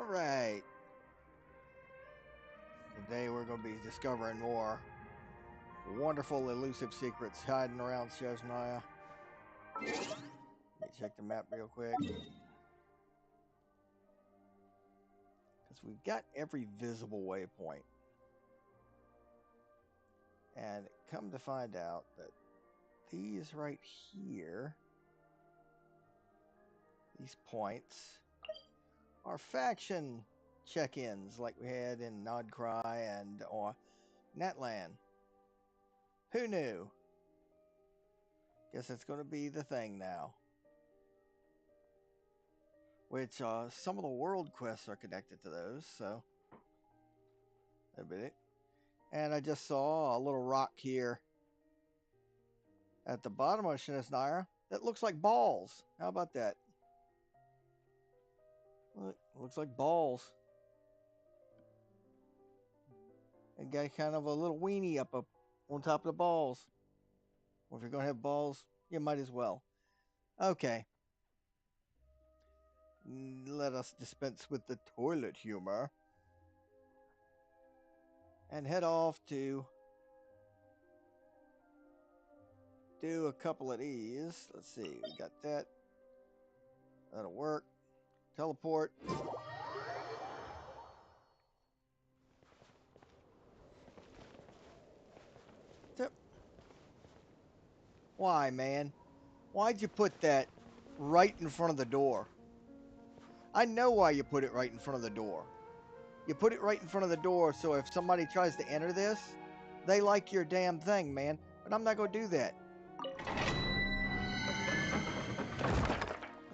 right. Today we're going to be discovering more wonderful, elusive secrets hiding around Snezhnaya. Let me check the map real quick. Because we've got every visible waypoint. And come to find out that these right here, these points, are faction check-ins like we had in Nodcry and Natlan. Who knew? Guess it's going to be the thing now. Which some of the world quests are connected to those, so that'll be it. And I just saw a little rock here at the bottom of Snezhnaya that looks like balls. How about that? Look, looks like balls. And got kind of a little weenie up on top of the balls. Well, if you're going to have balls, you might as well. Okay. Let us dispense with the toilet humor. And head off to do a couple of these. Let's see. We got that. That'll work. Teleport. Why, man? Why'd you put that right in front of the door? I know why you put it right in front of the door. You put it right in front of the door so if somebody tries to enter this, they like your damn thing, man. But I'm not going to do that.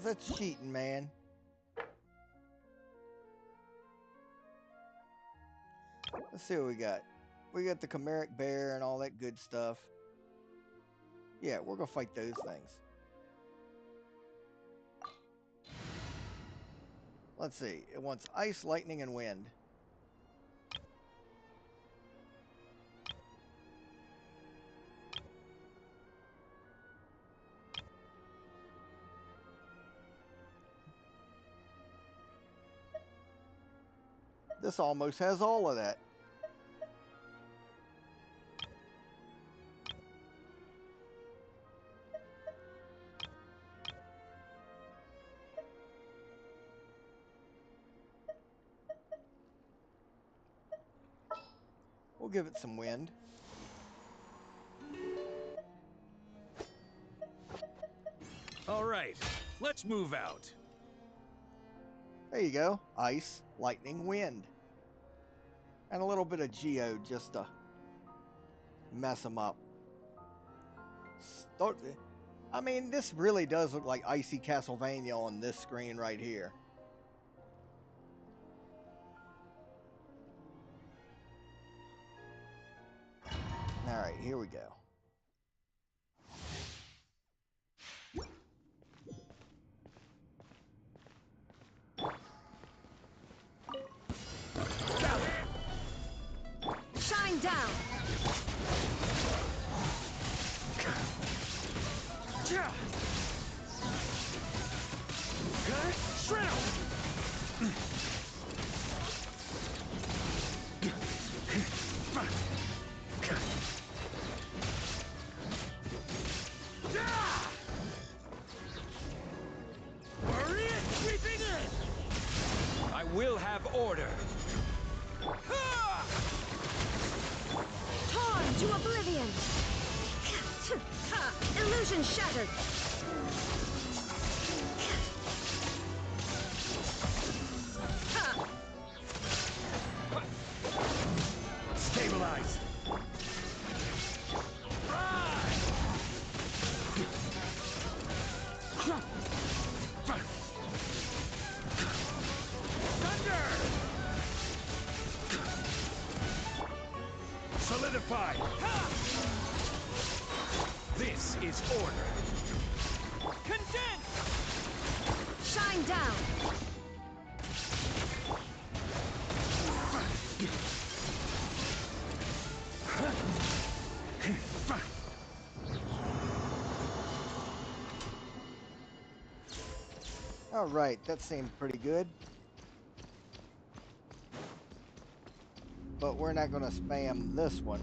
That's cheating, man. Let's see what we got. We got the chimeric bear and all that good stuff. Yeah, we're going to fight those things. Let's see. It wants ice, lightning, and wind. This almost has all of that. We'll give it some wind. All right, let's move out. There you go. Ice, lightning, wind. And a little bit of geode just to mess them up. I mean, this really does look like Icy Castlevania on this screen right here. All right, here we go. Shine down. Shred Warrior sweeping in! I will have order. Torn to oblivion. Illusion shattered. Stabilize. Thunder! Solidify! This is order. Condense! Shine down. All right, that seemed pretty good. but we're not going to spam this one.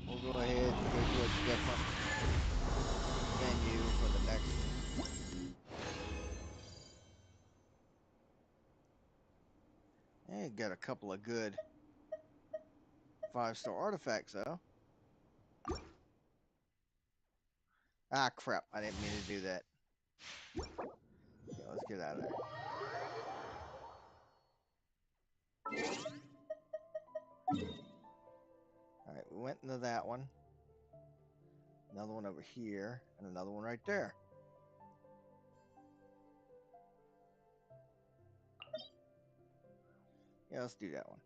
We'll go ahead and go to a different menu for the next one. And got a couple of good 5-star artifacts though. Ah, crap. I didn't mean to do that. Okay, let's get out of there. Alright, we went into that one. Another one over here, and another one right there. Yeah, let's do that one.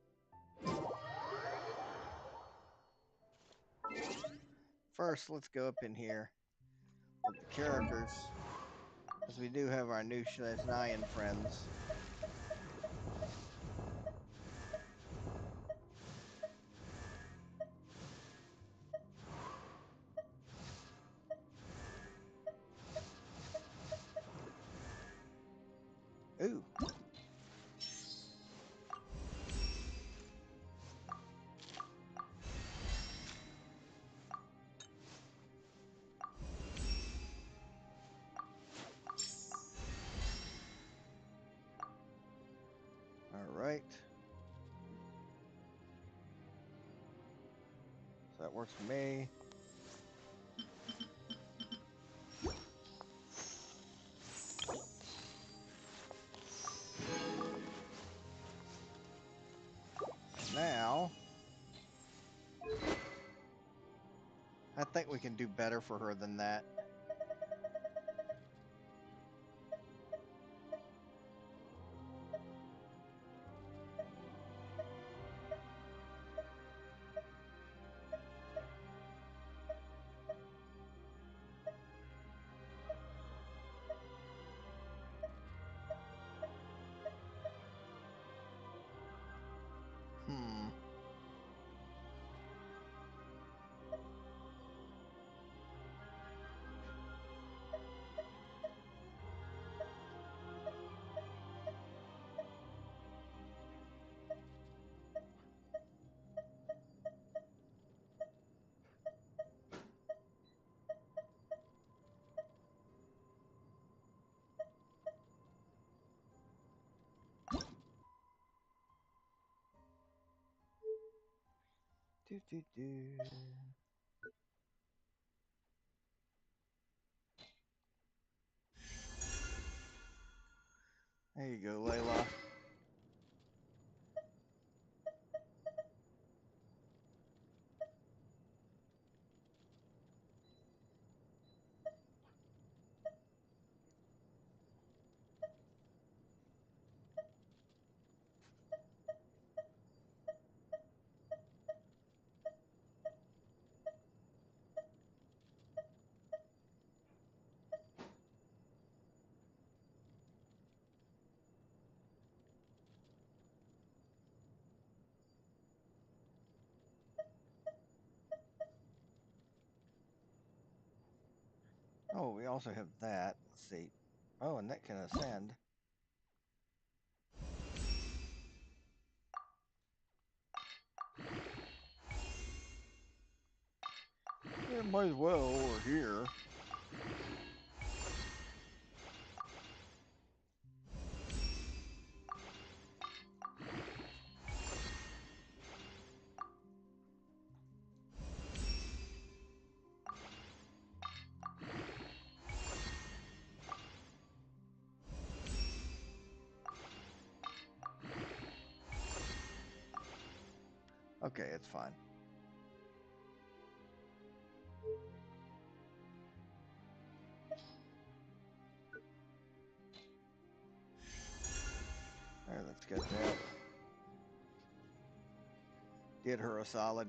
First, let's go up in here with the characters, because we do have our new Snezhnayan friends. Ooh. All right. So that works for me. Now, I think we can do better for her than that. Hmm. Do. There you go, Layla. Oh, we also have that. Let's see. Oh, and that can ascend. Yeah, might as well over here. Okay, it's fine. There, let's get that. Did her a solid.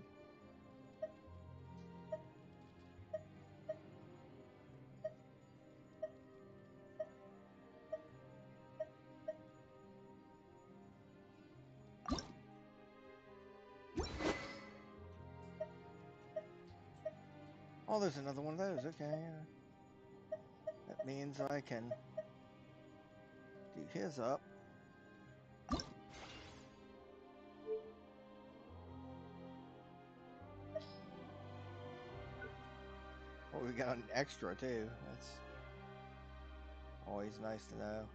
Oh, there's another one of those. Okay. That means I can do his up. we got an extra too. That's always nice to know.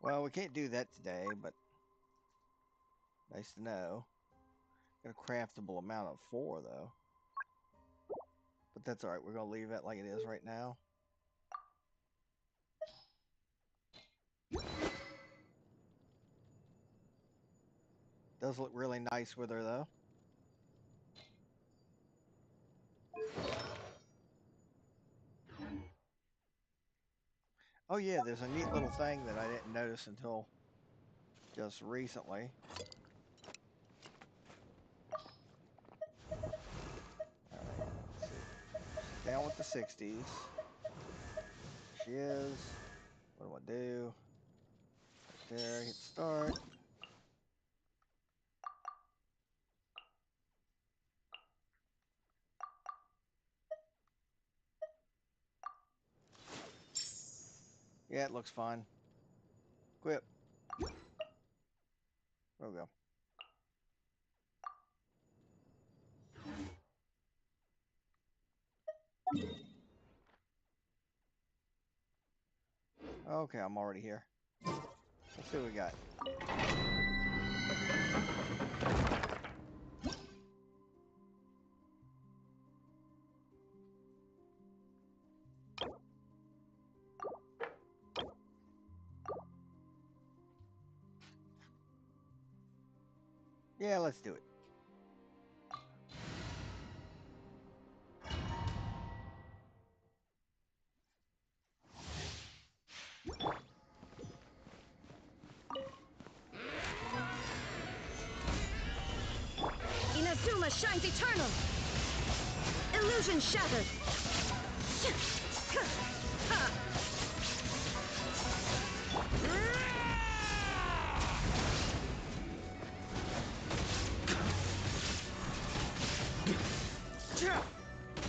Well, we can't do that today, but nice to know. Got a craftable amount of 4, though. But that's alright, we're going to leave it like it is right now. Does look really nice with her, though. Oh yeah, there's a neat little thing that I didn't notice until just recently. Alright, let's see. She's down with the 60s. She is. What do I do? Right there, hit start. Yeah, it looks fine. Quit. There we go. Okay, I'm already here. Let's see what we got. Yeah, let's do it. Inazuma shines eternal. Illusion shattered.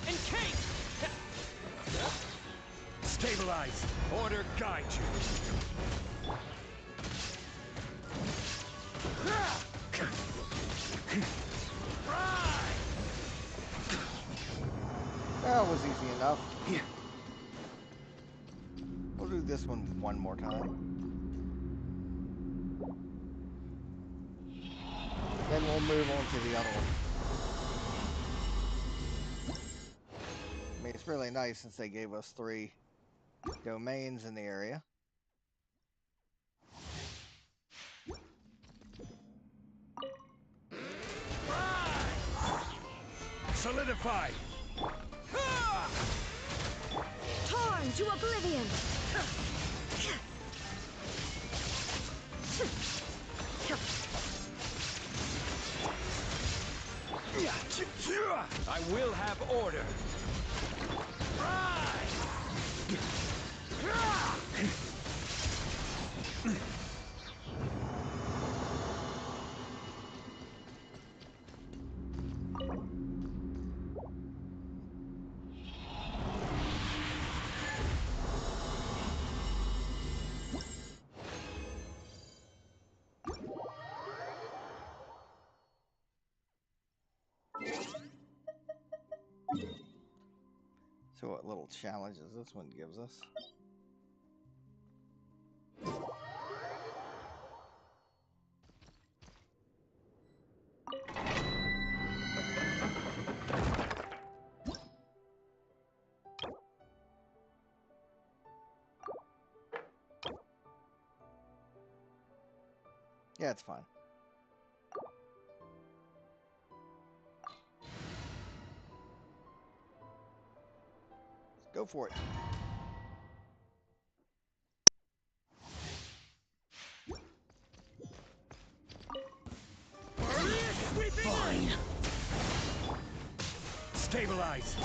Encase! Stabilize. Order guide you. That was easy enough. We'll do this one more time. Then we'll move on to the other one. I mean, it's really nice since they gave us 3 domains in the area. Solidify. Torn to oblivion. I will have order. So what little challenges this one gives us. Yeah, it's fine. Go for it. Fine. Stabilize.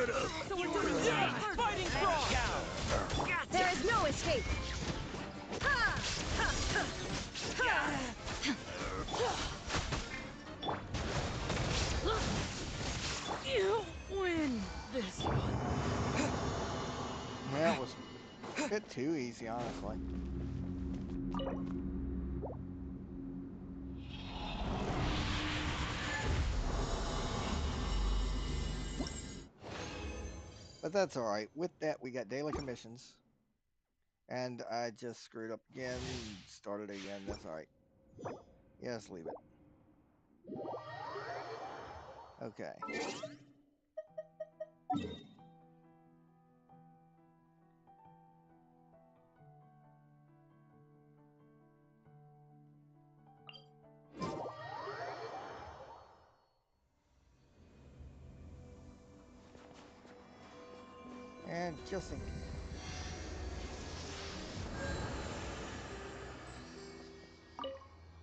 So we're doing this. Fighting frog! There is no escape. Ha! Ha! Ha! Ha! You win this one. Yeah, it was a bit too easy, honestly. But that's alright. With that, we got daily commissions. And I just screwed up again. Started again. That's alright. Yes, leave it. Okay. And just in...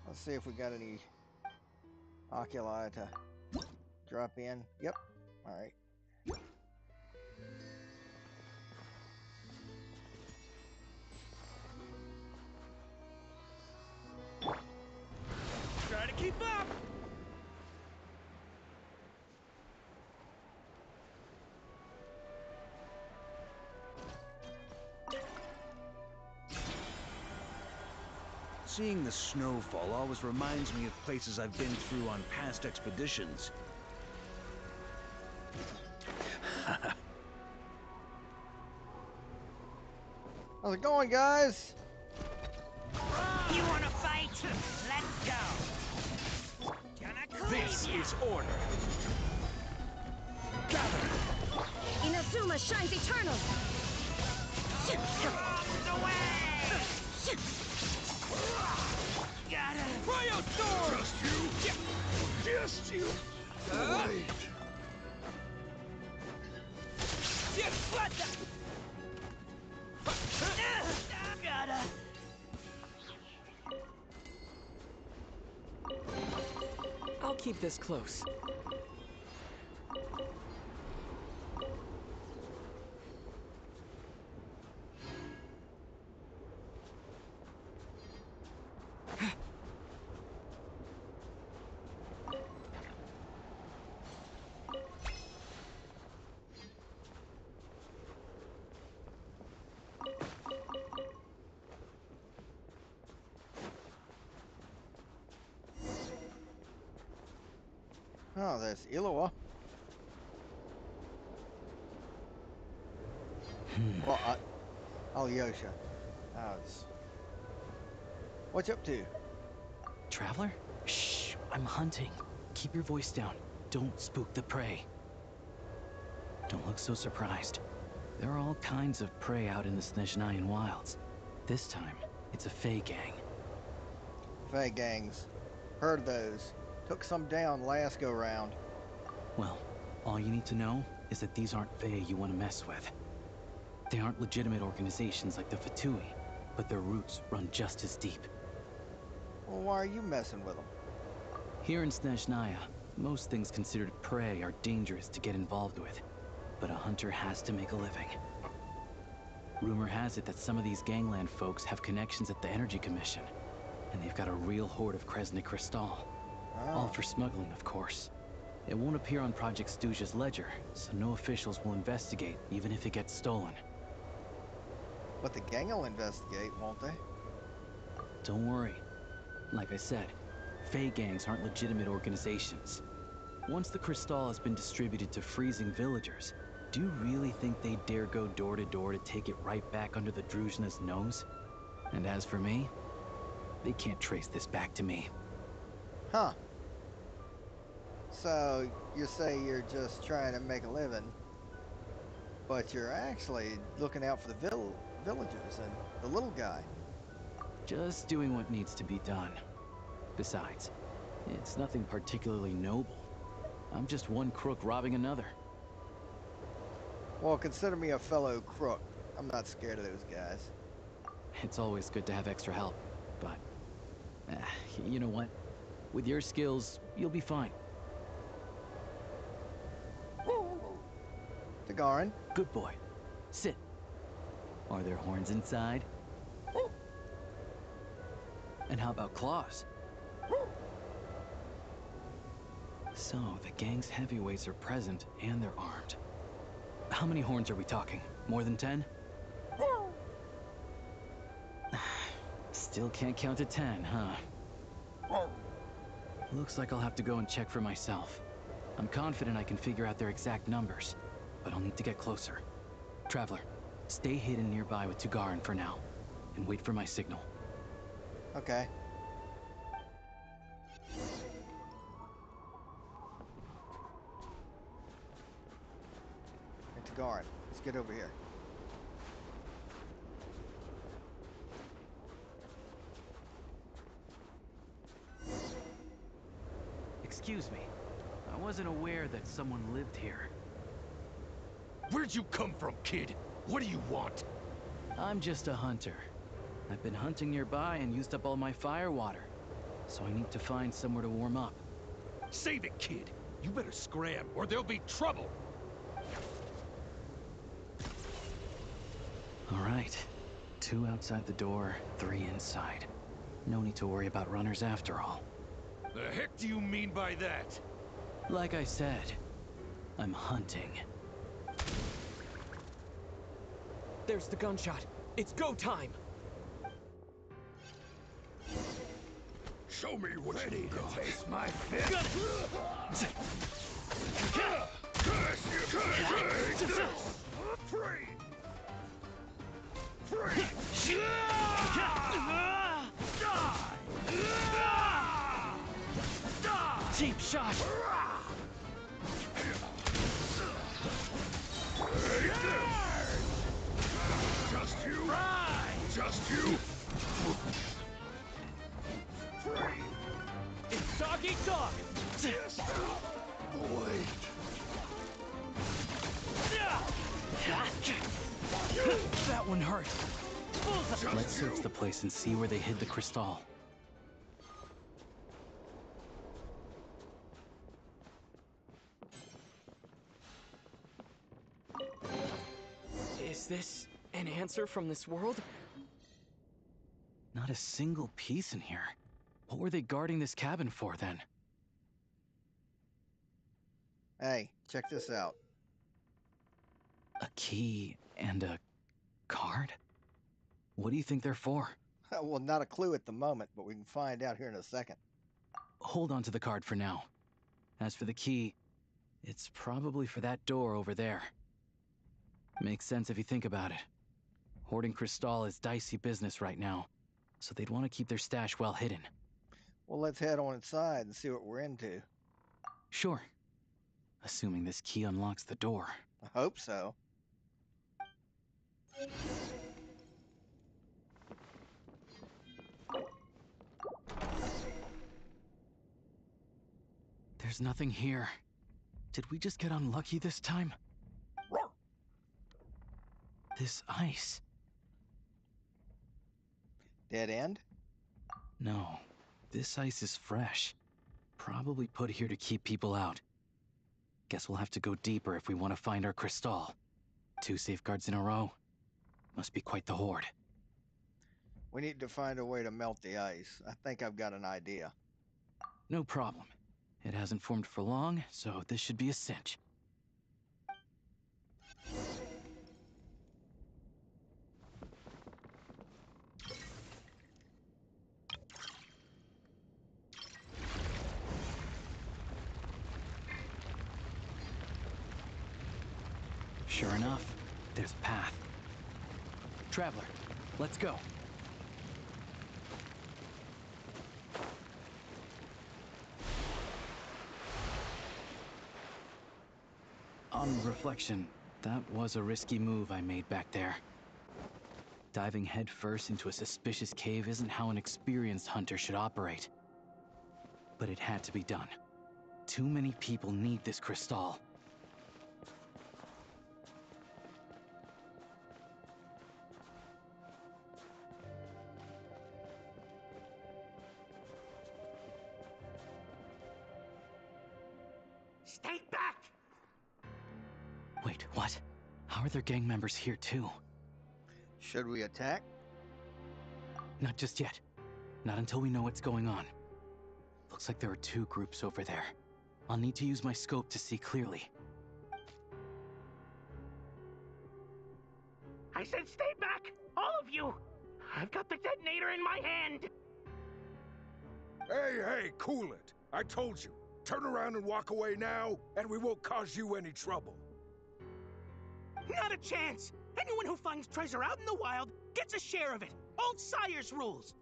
Let's see if we got any oculi to drop in. Yep. Alright. Try to keep up! Seeing the snowfall always reminds me of places I've been through on past expeditions. How's it going, guys? You wanna fight? Let's go! This is order! Gather! Inazuma shines eternal. Out the way! Got it! Cryo Storm! Just you! Just you! Wait! What the? Gotta... I'll keep this close. Oh, there's Illawa. Well, Alyosha. What's up to? Traveler? Shh, I'm hunting. Keep your voice down. Don't spook the prey. Don't look so surprised. There are all kinds of prey out in the Snezhnayan wilds. This time, it's a Fey gang. Fey gangs. Heard of those. Took some down last go round. Well, all you need to know is that these aren't Fey you want to mess with. They aren't legitimate organizations like the Fatui, but their roots run just as deep. Well, why are you messing with them? Here in Snezhnaya, most things considered prey are dangerous to get involved with, but a hunter has to make a living. Rumor has it that some of these gangland folks have connections at the Energy Commission, and they've got a real hoard of Kresny Crystal. All for smuggling, of course. It won't appear on Project Stooge's ledger, so no officials will investigate, even if it gets stolen. But the gang will investigate, won't they? Don't worry. Like I said, Fey gangs aren't legitimate organizations. Once the crystal has been distributed to freezing villagers, do you really think they'd dare go door to door to take it right back under the Druzhna's nose? And as for me, they can't trace this back to me. Huh. So, you say you're just trying to make a living, but you're actually looking out for the villagers and the little guy. Just doing what needs to be done. Besides, it's nothing particularly noble. I'm just one crook robbing another. Well, consider me a fellow crook. I'm not scared of those guys. It's always good to have extra help, but... you know what? With your skills, you'll be fine. Tagarin. Good boy. Sit. Are there horns inside? And how about claws? So, the gang's heavyweights are present and they're armed. How many horns are we talking? More than 10? Still can't count to 10, huh? Looks like I'll have to go and check for myself. I'm confident I can figure out their exact numbers, but I'll need to get closer. Traveler, stay hidden nearby with Tugarin for now, and wait for my signal. Okay. Hey, Tagarin, let's get over here. Excuse me. I wasn't aware that someone lived here. Where'd you come from, kid? What do you want? I'm just a hunter. I've been hunting nearby and used up all my fire water, so I need to find somewhere to warm up. Save it, kid. You better scram, or there'll be trouble. All right. 2 outside the door, 3 inside. No need to worry about runners after all. The heck do you mean by that? Like I said, I'm hunting. There's the gunshot. It's go time! Show me what you got. Taste my fist. Curse you! Take this! Free! Free! Cheap shot! Take this! Just you! Just you! Free! It's dog eat dog! Wait! That one hurt. Just Let's search you! the place and see where they hid the crystal. Is this an answer from this world? Not a single piece in here. What were they guarding this cabin for, then? Hey, check this out. A key and a card? What do you think they're for? Well, not a clue at the moment, but we can find out here in a second. Hold on to the card for now. As for the key, it's probably for that door over there. Makes sense if you think about it. Hoarding crystal is dicey business right now, so they'd want to keep their stash well hidden. Well, let's head on inside and see what we're into. Sure. Assuming this key unlocks the door. I hope so. There's nothing here. Did we just get unlucky this time? This ice. Dead end? No, this ice is fresh. Probably put here to keep people out. Guess we'll have to go deeper if we want to find our crystal. 2 safeguards in a row. Must be quite the hoard. We need to find a way to melt the ice. I think I've got an idea. No problem. It hasn't formed for long, so this should be a cinch. Sure enough, there's a path. Traveler, let's go. On reflection, that was a risky move I made back there. Diving headfirst into a suspicious cave isn't how an experienced hunter should operate. But it had to be done. Too many people need this crystal. Stay back! Wait, what? How are their gang members here too? Should we attack? Not just yet. Not until we know what's going on. Looks like there are two groups over there. I'll need to use my scope to see clearly. I said stay back! All of you! I've got the detonator in my hand! Hey, cool it. I told you. Turn around and walk away now, and we won't cause you any trouble. Not a chance! Anyone who finds treasure out in the wild gets a share of it. Old Sire's rules.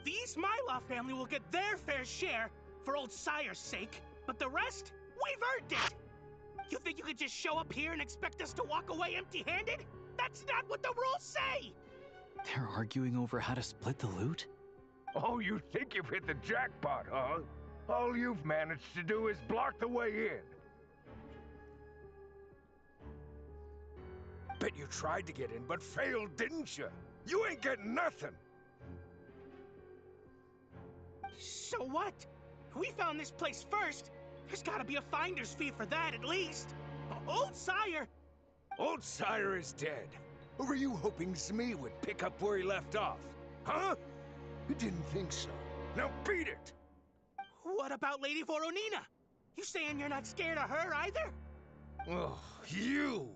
The East Myla family will get their fair share for Old Sire's sake, but the rest, we've earned it! You think you could just show up here and expect us to walk away empty-handed? That's not what the rules say! They're arguing over how to split the loot? Oh, you think you've hit the jackpot, huh? All you've managed to do is block the way in. Bet you tried to get in, but failed, didn't you? You ain't getting nothing. So what? We found this place first. There's gotta be a finder's fee for that, at least. Old Sire! Old Sire is dead. Or were you hoping Smee would pick up where he left off? Huh? You didn't think so. Now beat it! What about Lady Voronina? You saying you're not scared of her either? Oh, you!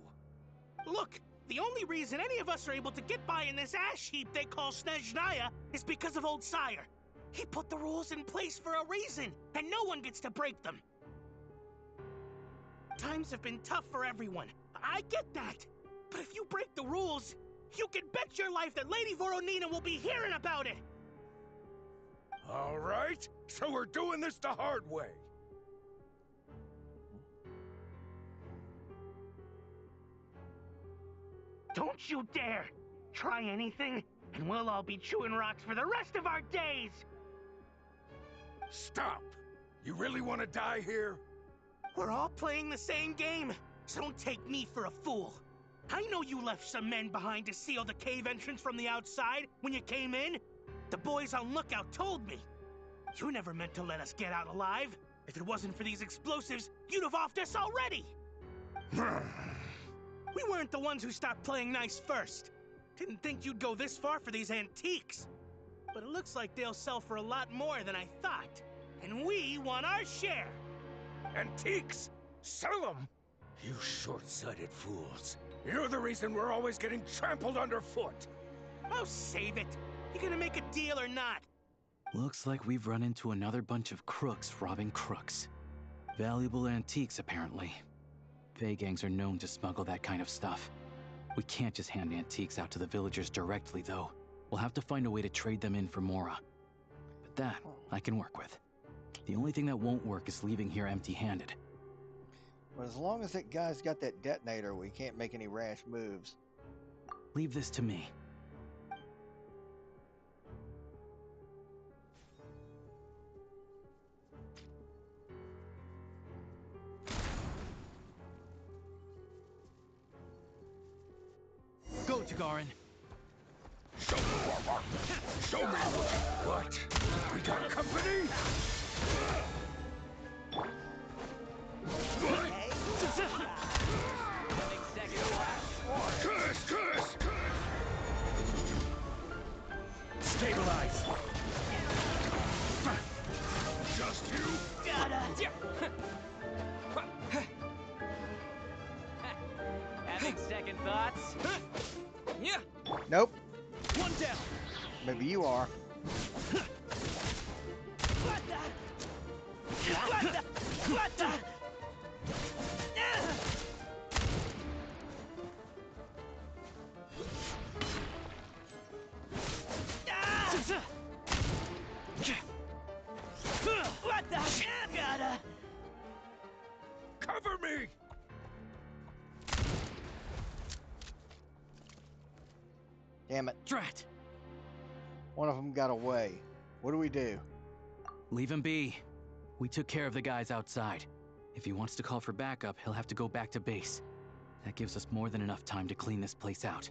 Look, the only reason any of us are able to get by in this ash heap they call Snezhnaya is because of Old Sire. He put the rules in place for a reason, and no one gets to break them. Times have been tough for everyone. I get that. But if you break the rules, you can bet your life that Lady Voronina will be hearing about it. All right, so we're doing this the hard way. Don't you dare! Try anything, and we'll all be chewing rocks for the rest of our days! Stop! You really want to die here? We're all playing the same game, so don't take me for a fool. I know you left some men behind to seal the cave entrance from the outside when you came in. The boys on lookout told me. You never meant to let us get out alive. If it wasn't for these explosives, you'd have offed us already! We weren't the ones who stopped playing nice first. Didn't think you'd go this far for these antiques. But it looks like they'll sell for a lot more than I thought. And we want our share! Antiques? Sell them? You short-sighted fools. You're the reason we're always getting trampled underfoot. Oh, save it. You gonna make a deal or not? Looks like we've run into another bunch of crooks robbing crooks. Valuable antiques, apparently. Fey gangs are known to smuggle that kind of stuff. We can't just hand antiques out to the villagers directly, though. We'll have to find a way to trade them in for Mora. But that, I can work with. The only thing that won't work is leaving here empty-handed. But as long as that guy's got that detonator, we can't make any rash moves. Leave this to me. Go, Tagarin! Show me what? We got company? Curse! Stabilize! Just you? Having second thoughts? Yeah. Nope. One down. Maybe you are. Cover me! Damn it. Drat! One of them got away. What do we do? Leave him be. We took care of the guys outside. If he wants to call for backup, he'll have to go back to base. That gives us more than enough time to clean this place out.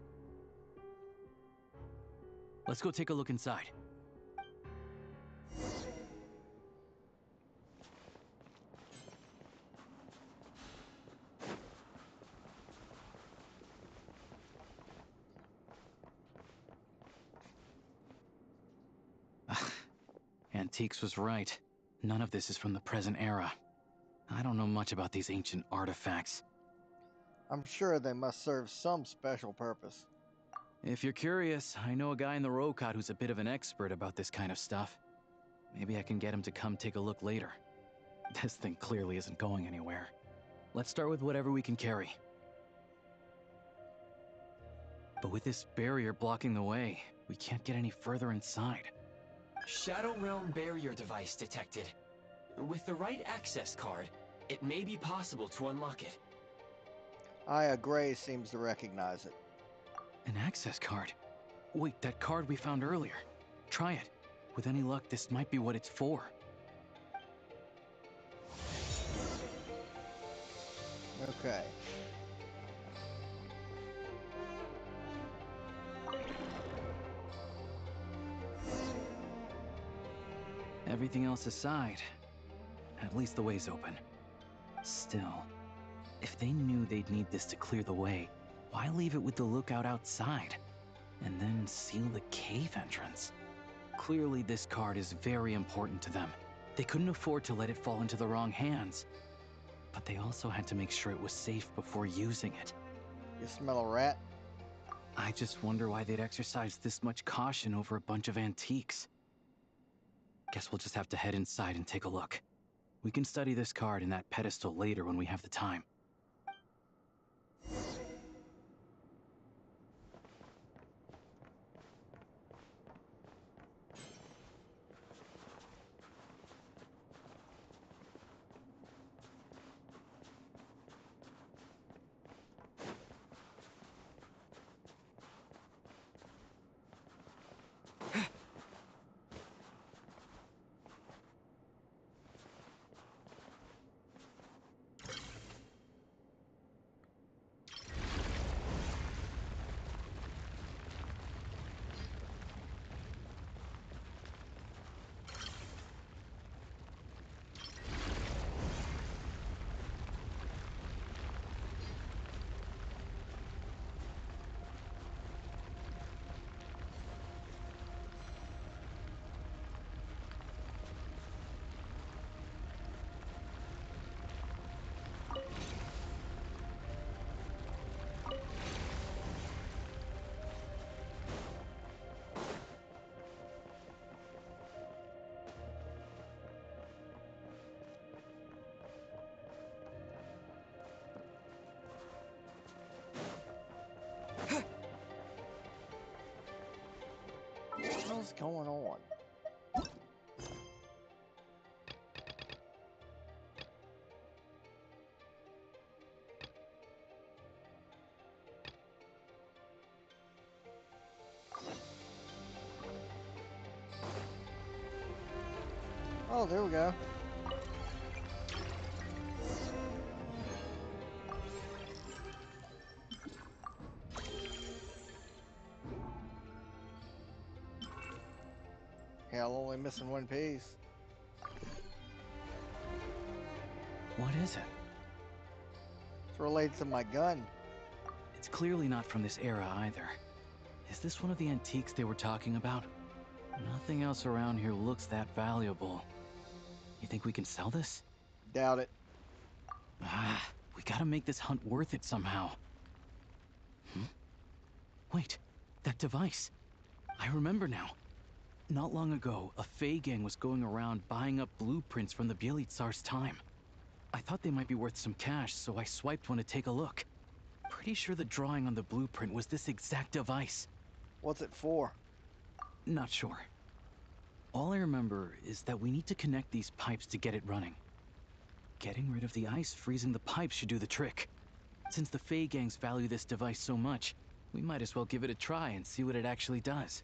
Let's go take a look inside. Antiques was right. None of this is from the present era. I don't know much about these ancient artifacts. I'm sure they must serve some special purpose. If you're curious, I know a guy in the Rokot who's a bit of an expert about this kind of stuff. Maybe I can get him to come take a look later. This thing clearly isn't going anywhere. Let's start with whatever we can carry. But with this barrier blocking the way, we can't get any further inside. Shadow Realm barrier device detected. With the right access card, it may be possible to unlock it. Aya Gray seems to recognize it. An access card? Wait, that card we found earlier. Try it. With any luck, this might be what it's for. Okay. Everything else aside, at least the way's open. Still, if they knew they'd need this to clear the way, why leave it with the lookout outside? And then seal the cave entrance? Clearly this card is very important to them. They couldn't afford to let it fall into the wrong hands. But they also had to make sure it was safe before using it. You smell a rat? I just wonder why they'd exercise this much caution over a bunch of antiques. Guess we'll just have to head inside and take a look. We can study this card and that pedestal later when we have the time. What's going on? Oh, there we go. Hell, only missing one piece. What is it? It's related to my gun. It's clearly not from this era either. Is this one of the antiques they were talking about? Nothing else around here looks that valuable. You think we can sell this? Doubt it. We gotta make this hunt worth it somehow. Wait, that device. I remember now. Not long ago, a Fey gang was going around buying up blueprints from the Bielitsar's time. I thought they might be worth some cash, so I swiped one to take a look. Pretty sure the drawing on the blueprint was this exact device. What's it for? Not sure. All I remember is that we need to connect these pipes to get it running. Getting rid of the ice freezing the pipes should do the trick. Since the Fey gangs value this device so much, we might as well give it a try and see what it actually does.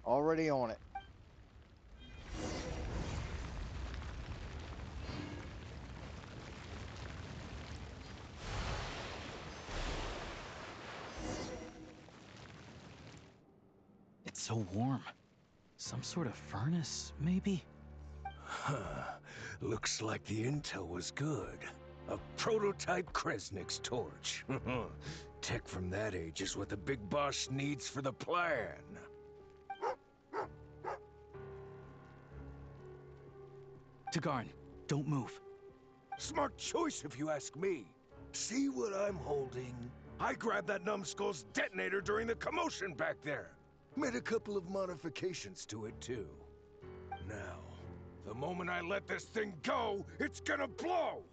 Already on it. It's so warm. Some sort of furnace, maybe? Huh. Looks like the intel was good. A prototype Kresnik's torch. Tech from that age is what the big boss needs for the plan. Tagarin, don't move. Smart choice if you ask me. See what I'm holding? I grabbed that numbskull's detonator during the commotion back there. Made a couple of modifications to it too. Now, the moment I let this thing go, it's gonna blow!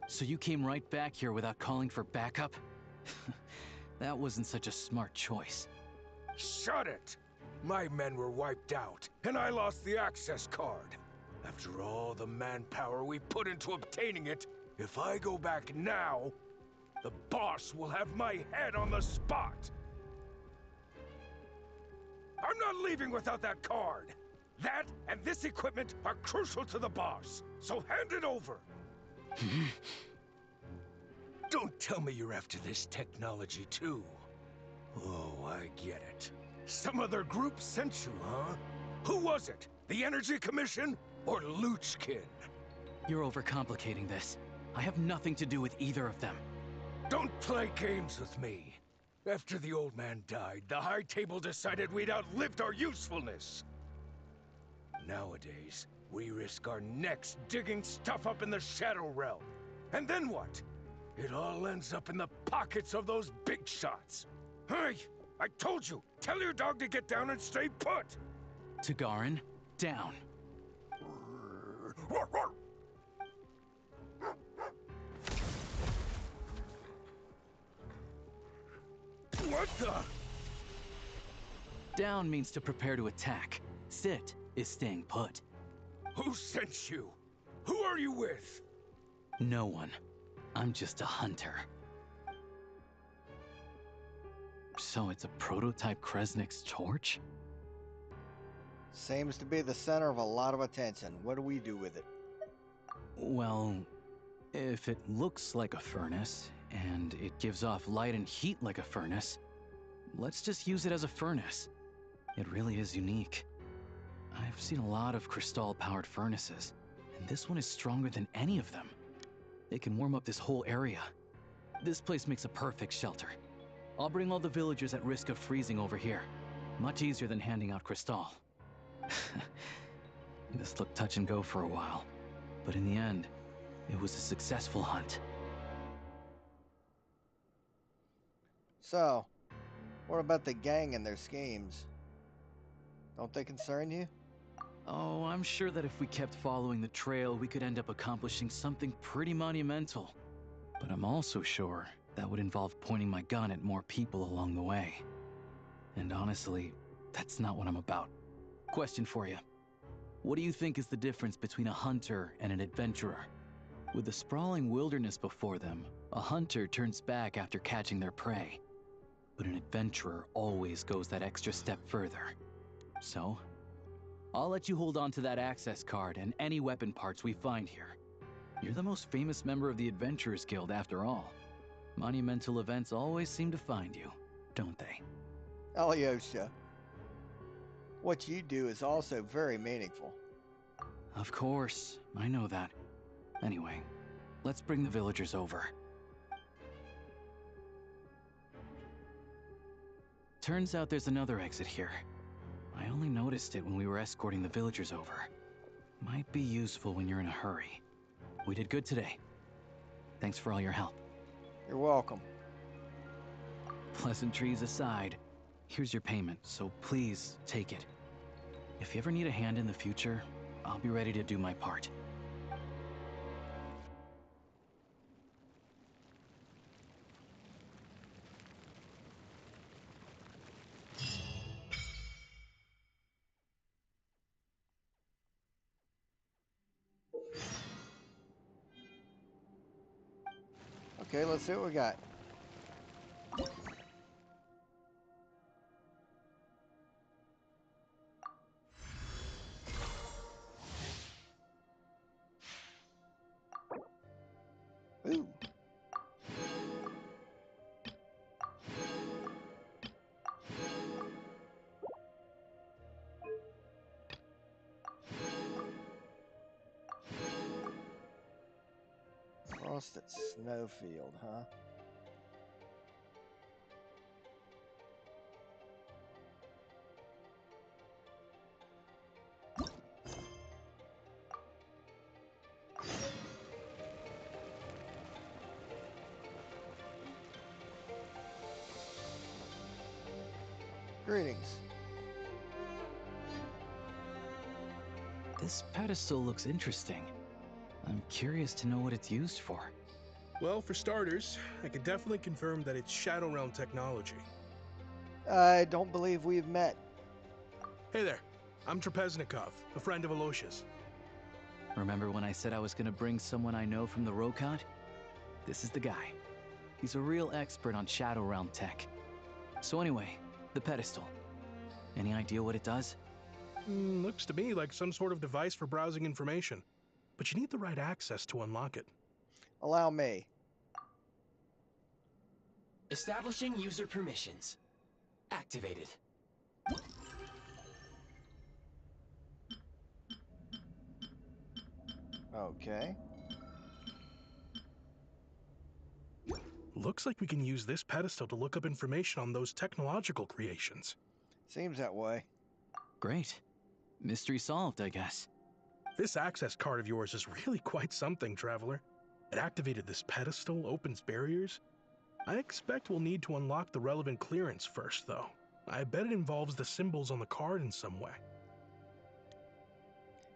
So you came right back here without calling for backup? That wasn't such a smart choice. Shut it! My men were wiped out, and I lost the access card. After all the manpower we put into obtaining it, if I go back now, the boss will have my head on the spot! I'm not leaving without that card! That and this equipment are crucial to the boss, so hand it over! Don't tell me you're after this technology too. Oh, I get it. Some other group sent you, huh? Who was it? The Energy Commission or Luchkin? You're overcomplicating this. I have nothing to do with either of them. Don't play games with me. After the old man died, the High Table decided we'd outlived our usefulness. Nowadays, we risk our necks digging stuff up in the Shadow Realm. And then what? It all ends up in the pockets of those big shots. Hey, I told you, tell your dog to get down and stay put! Tagarin, down. What the? Down means to prepare to attack. Sit is staying put. Who sent you? Who are you with? No one. I'm just a hunter. So it's a prototype Kresnik's torch? Seems to be the center of a lot of attention. What do we do with it? Well, if it looks like a furnace, and it gives off light and heat like a furnace, let's just use it as a furnace. It really is unique. I've seen a lot of crystal-powered furnaces, and this one is stronger than any of them. It can warm up this whole area. This place makes a perfect shelter. I'll bring all the villagers at risk of freezing over here. Much easier than handing out crystal. This looked touch and go for a while, but in the end, it was a successful hunt. So, what about the gang and their schemes? Don't they concern you? Oh, I'm sure that if we kept following the trail, we could end up accomplishing something pretty monumental. But I'm also sure that would involve pointing my gun at more people along the way. And honestly, that's not what I'm about. Question for you. What do you think is the difference between a hunter and an adventurer? With the sprawling wilderness before them, a hunter turns back after catching their prey. But an adventurer always goes that extra step further. So, I'll let you hold on to that access card and any weapon parts we find here. You're the most famous member of the Adventurers Guild after all. Monumental events always seem to find you, don't they? Alyosha, what you do is also very meaningful. Of course, I know that. Anyway, let's bring the villagers over. Turns out there's another exit here. I only noticed it when we were escorting the villagers over. Might be useful when you're in a hurry. We did good today. Thanks for all your help. You're welcome. Pleasantries aside, here's your payment, so please take it. If you ever need a hand in the future, I'll be ready to do my part. Okay, let's see what we got. Ooh. Frosted snowfield, huh? Greetings. This pedestal looks interesting. I'm curious to know what it's used for. Well, for starters, I can definitely confirm that it's Shadow Realm technology. I don't believe we've met. Hey there, I'm Trapeznikov, a friend of Alosha's. Remember when I said I was gonna bring someone I know from the Rokot? This is the guy. He's a real expert on Shadow Realm tech. So anyway, the pedestal. Any idea what it does? Looks to me like some sort of device for browsing information. But you need the right access to unlock it. Allow me. Establishing user permissions. Activated. Okay. Looks like we can use this pedestal to look up information on those technological creations. Seems that way. Great. Mystery solved, I guess. This access card of yours is really quite something, Traveler. It activated this pedestal, opens barriers. I expect we'll need to unlock the relevant clearance first, though. I bet it involves the symbols on the card in some way.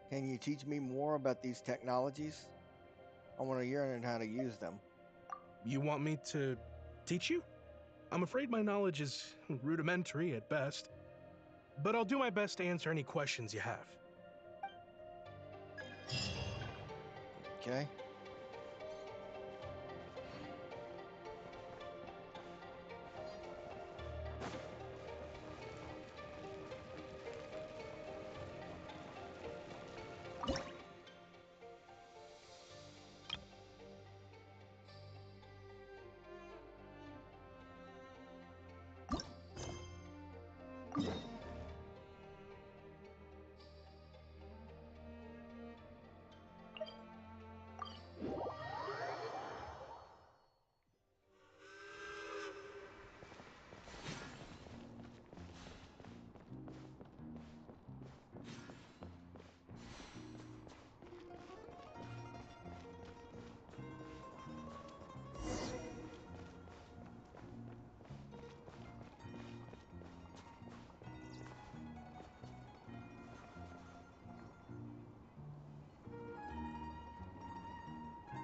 Can you teach me more about these technologies? I want to learn how to use them. You want me to teach you? I'm afraid my knowledge is rudimentary at best, but I'll do my best to answer any questions you have. Okay.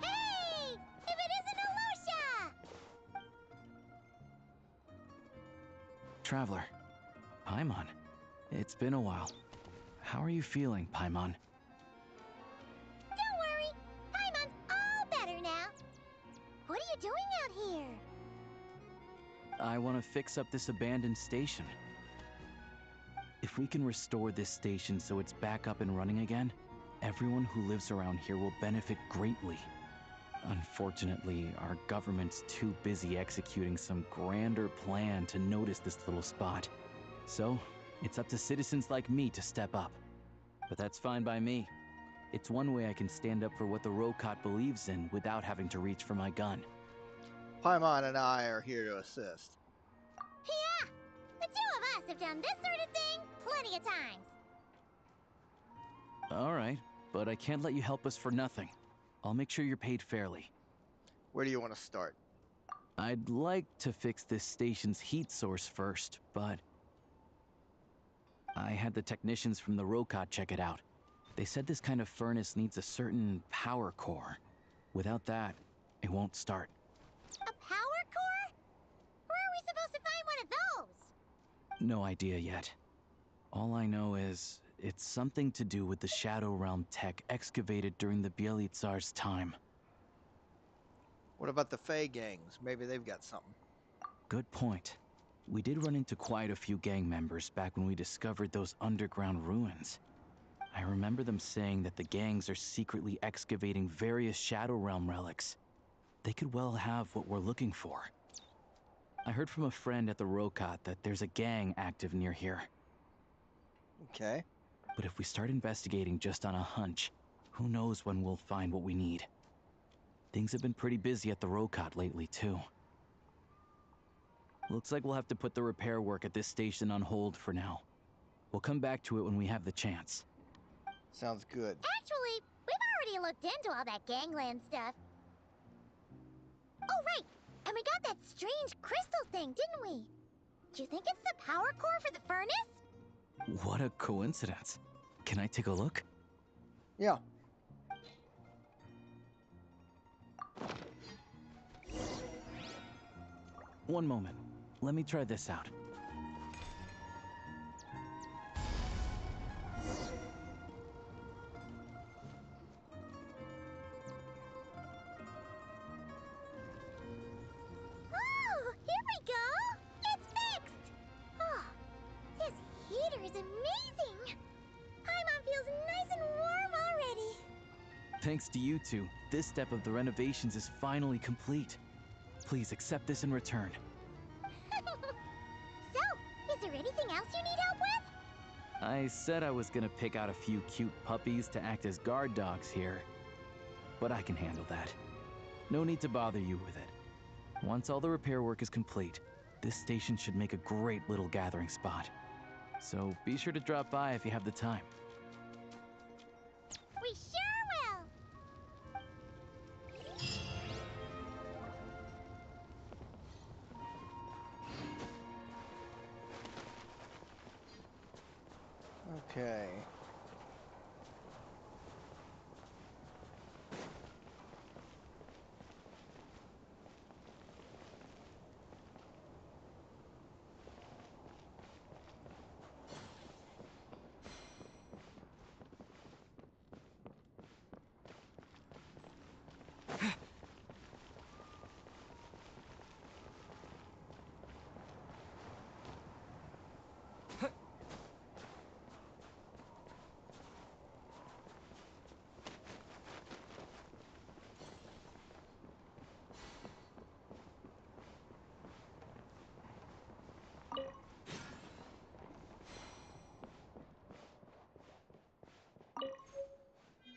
Hey! If it isn't Alosha! Traveler. Paimon. It's been a while. How are you feeling, Paimon? Don't worry, Paimon's all better now. What are you doing out here? I want to fix up this abandoned station. If we can restore this station so it's back up and running again, everyone who lives around here will benefit greatly. Unfortunately, our government's too busy executing some grander plan to notice this little spot. So, it's up to citizens like me to step up. But that's fine by me. It's one way I can stand up for what the Rokot believes in without having to reach for my gun. Paimon and I are here to assist. Yeah! The two of us have done this sort of thing plenty of times. Alright, but I can't let you help us for nothing. I'll make sure you're paid fairly. Where do you want to start? I'd like to fix this station's heat source first, but I had the technicians from the Rokot check it out. They said this kind of furnace needs a certain power core. Without that, it won't start. A power core? Where are we supposed to find one of those? No idea yet. All I know is it's something to do with the Shadow Realm tech excavated during the Bielizar's time. What about the Fey gangs? Maybe they've got something. Good point. We did run into quite a few gang members back when we discovered those underground ruins. I remember them saying that the gangs are secretly excavating various Shadow Realm relics. They could well have what we're looking for. I heard from a friend at the Rokot that there's a gang active near here. Okay. But if we start investigating just on a hunch, who knows when we'll find what we need. Things have been pretty busy at the Rokot lately, too. Looks like we'll have to put the repair work at this station on hold for now. We'll come back to it when we have the chance. Sounds good. Actually, we've already looked into all that gangland stuff. Oh, right! And we got that strange crystal thing, didn't we? Do you think it's the power core for the furnace? What a coincidence. Can I take a look? Yeah. One moment. Let me try this out. Oh, here we go! It's fixed! Oh, this heater is amazing! Paimon feels nice and warm already. Thanks to you two, this step of the renovations is finally complete. Please accept this in return. So, is there anything else you need help with? I said I was gonna pick out a few cute puppies to act as guard dogs here, but I can handle that. No need to bother you with it. Once all the repair work is complete, this station should make a great little gathering spot. So be sure to drop by if you have the time. We sure will! Okay.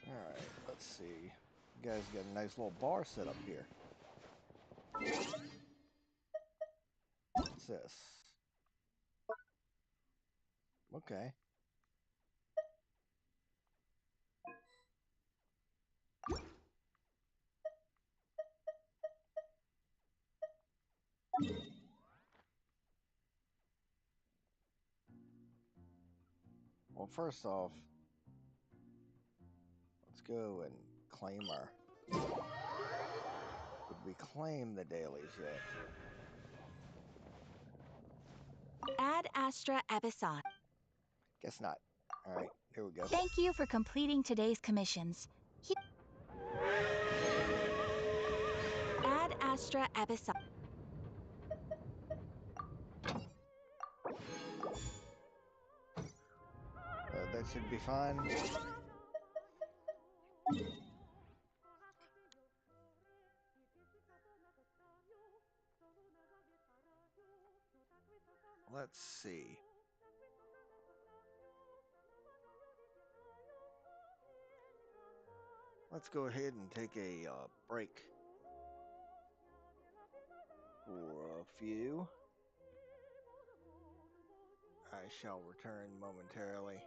Alright, let's see. You guys got a nice little bar set up here. What's this? Okay. Well, first off, let's go and claim our... Did we claim the dailies yet? Ad Astra episode. Guess not. Alright, here we go. Thank you for completing today's commissions. Ad Astra episode. That should be fine. Let's see. Let's go ahead and take a break for a few. I shall return momentarily.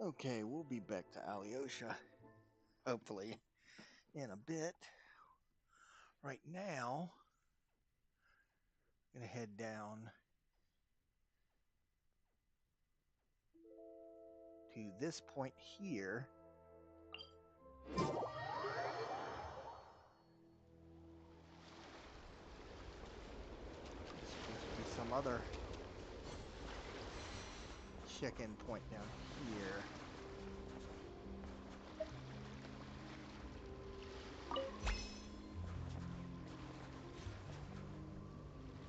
Okay, we'll be back to Alyosha, hopefully, in a bit. Right now, I'm going to head down to this point here. There's supposed to be some other check-in point down here.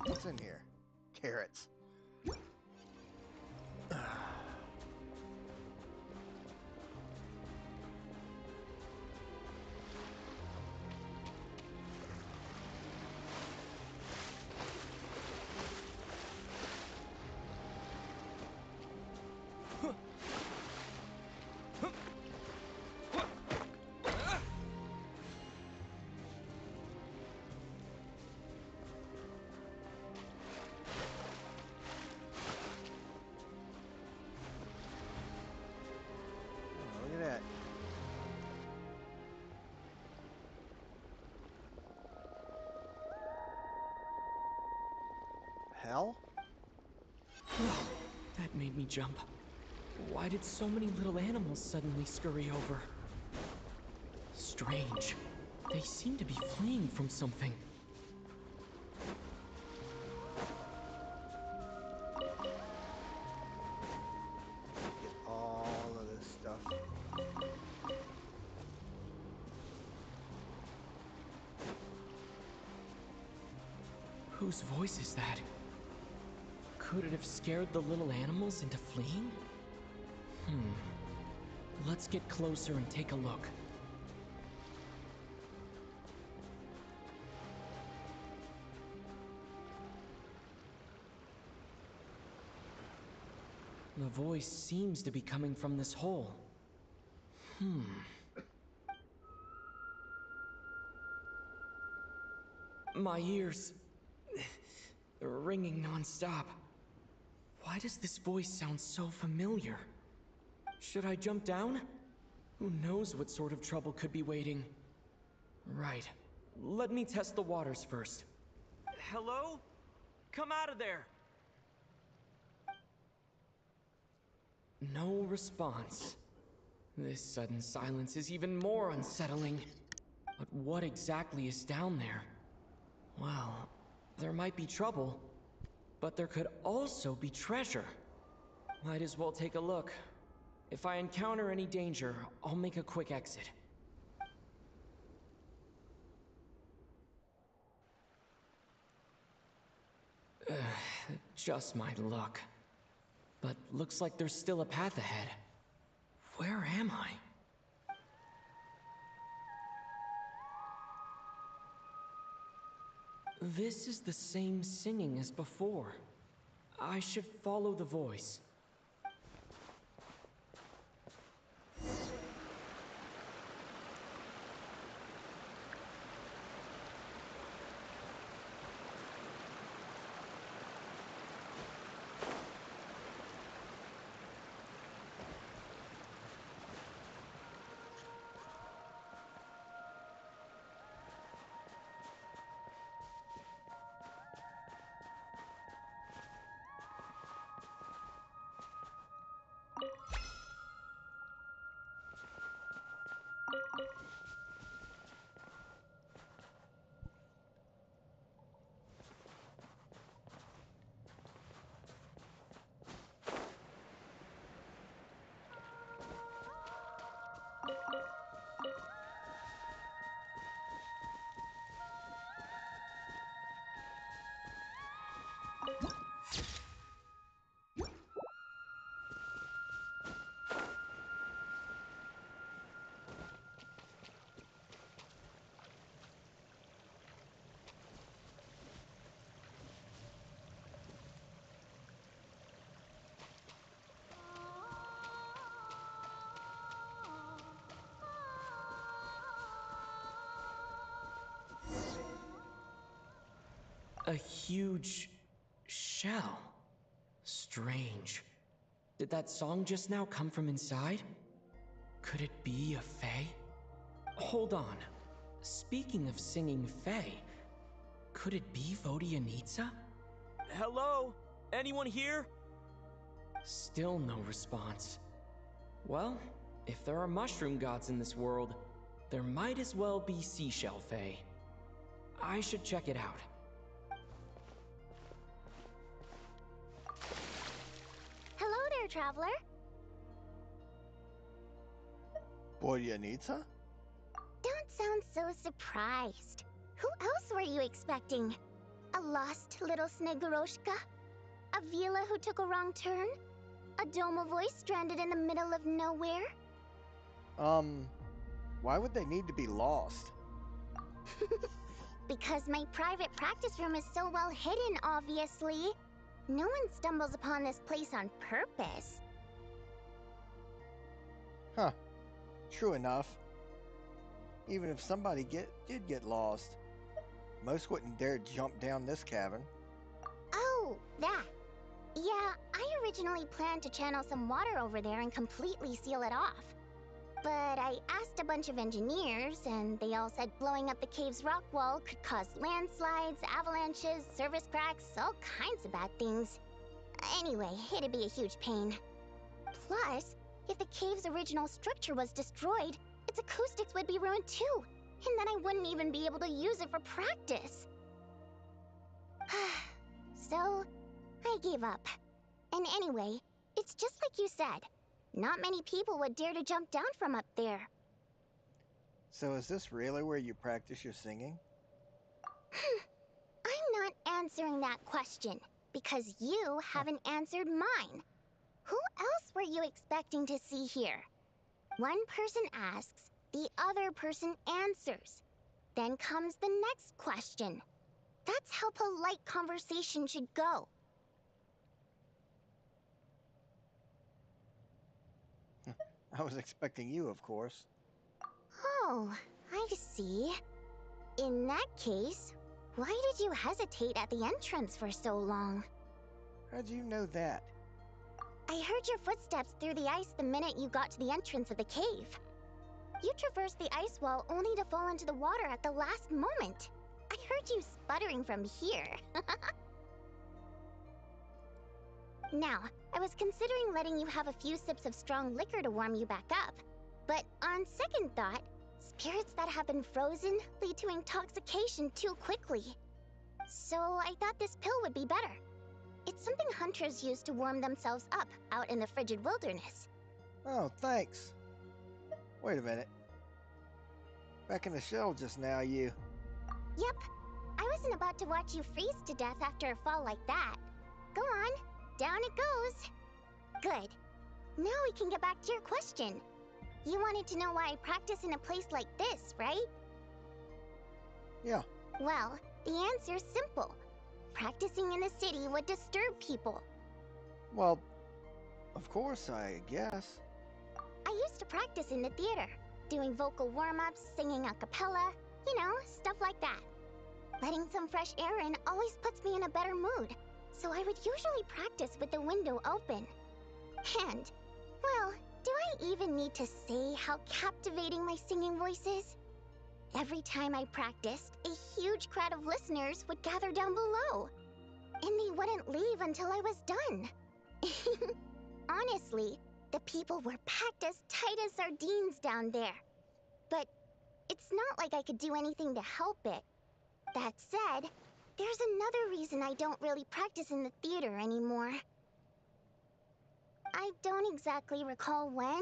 What's in here? Carrots. Look at that. Hell? That made me jump. Why did so many little animals suddenly scurry over? Strange. They seem to be fleeing from something. Get all of this stuff. Whose voice is that? Could it have scared the little animals into fleeing? Let's get closer and take a look. The voice seems to be coming from this hole. My ears... they're ringing non-stop. Why does this voice sound so familiar? Should I jump down? Who knows what sort of trouble could be waiting? Right. Let me test the waters first. Hello? Come out of there! No response. This sudden silence is even more unsettling. But what exactly is down there? Well, there might be trouble, but there could also be treasure. Might as well take a look. If I encounter any danger, I'll make a quick exit. Just my luck. But looks like there's still a path ahead. Where am I? This is the same singing as before. I should follow the voice. A huge shell. Strange. Did that song just now come from inside? Could it be a fae? Hold on. Speaking of singing fae, could it be Vodianitsa? Hello? Anyone here? Still no response. Well, if there are mushroom gods in this world, there might as well be seashell fae. I should check it out. Hello there, traveler. Boyanitsa? Don't sound so surprised. Who else were you expecting? A lost little Snegoroshka? A Vila who took a wrong turn? A Domovoy stranded in the middle of nowhere? Why would they need to be lost? Because my private practice room is so well hidden, obviously. No one stumbles upon this place on purpose. Huh. True enough. Even if somebody did get lost, most wouldn't dare jump down this cavern. Oh, that. Yeah, I originally planned to channel some water over there and completely seal it off. But I asked a bunch of engineers, and they all said blowing up the cave's rock wall could cause landslides, avalanches, surface cracks, all kinds of bad things. Anyway, it'd be a huge pain. Plus, if the cave's original structure was destroyed, its acoustics would be ruined too, and then I wouldn't even be able to use it for practice. So, I gave up. And anyway, it's just like you said. Not many people would dare to jump down from up there. So is this really where you practice your singing? I'm not answering that question, because you haven't answered mine. Who else were you expecting to see here? One person asks, the other person answers. Then comes the next question. That's how polite conversation should go. I was expecting you, of course. Oh, I see. In that case, why did you hesitate at the entrance for so long? How'd you know that? I heard your footsteps through the ice the minute you got to the entrance of the cave. You traversed the ice wall only to fall into the water at the last moment. I heard you sputtering from here. Now, I was considering letting you have a few sips of strong liquor to warm you back up. But on second thought, spirits that have been frozen lead to intoxication too quickly. So I thought this pill would be better. It's something hunters use to warm themselves up out in the frigid wilderness. Oh, thanks. Wait a minute. Back in the shell just now, you... Yep. I wasn't about to watch you freeze to death after a fall like that. Go on. Down it goes. Good. Now we can get back to your question. You wanted to know why I practice in a place like this, right? Yeah. Well, the answer's simple. Practicing in the city would disturb people. Well, of course, I guess. I used to practice in the theater, doing vocal warm-ups, singing a cappella, you know, stuff like that. Letting some fresh air in always puts me in a better mood, so I would usually practice with the window open. And, well, do I even need to say how captivating my singing voice is? Every time I practiced, a huge crowd of listeners would gather down below. And they wouldn't leave until I was done. Honestly, the people were packed as tight as sardines down there. But it's not like I could do anything to help it. That said, there's another reason I don't really practice in the theater anymore. I don't exactly recall when,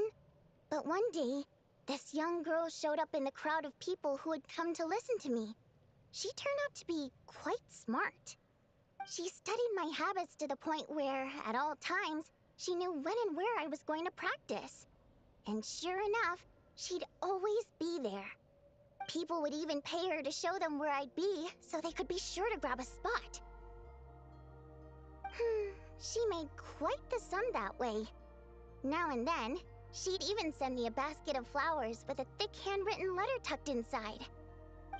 but one day, this young girl showed up in the crowd of people who had come to listen to me. She turned out to be quite smart. She studied my habits to the point where, at all times, she knew when and where I was going to practice. And sure enough, she'd always be there. People would even pay her to show them where I'd be, so they could be sure to grab a spot. She made quite the sum that way. Now and then, she'd even send me a basket of flowers with a thick handwritten letter tucked inside.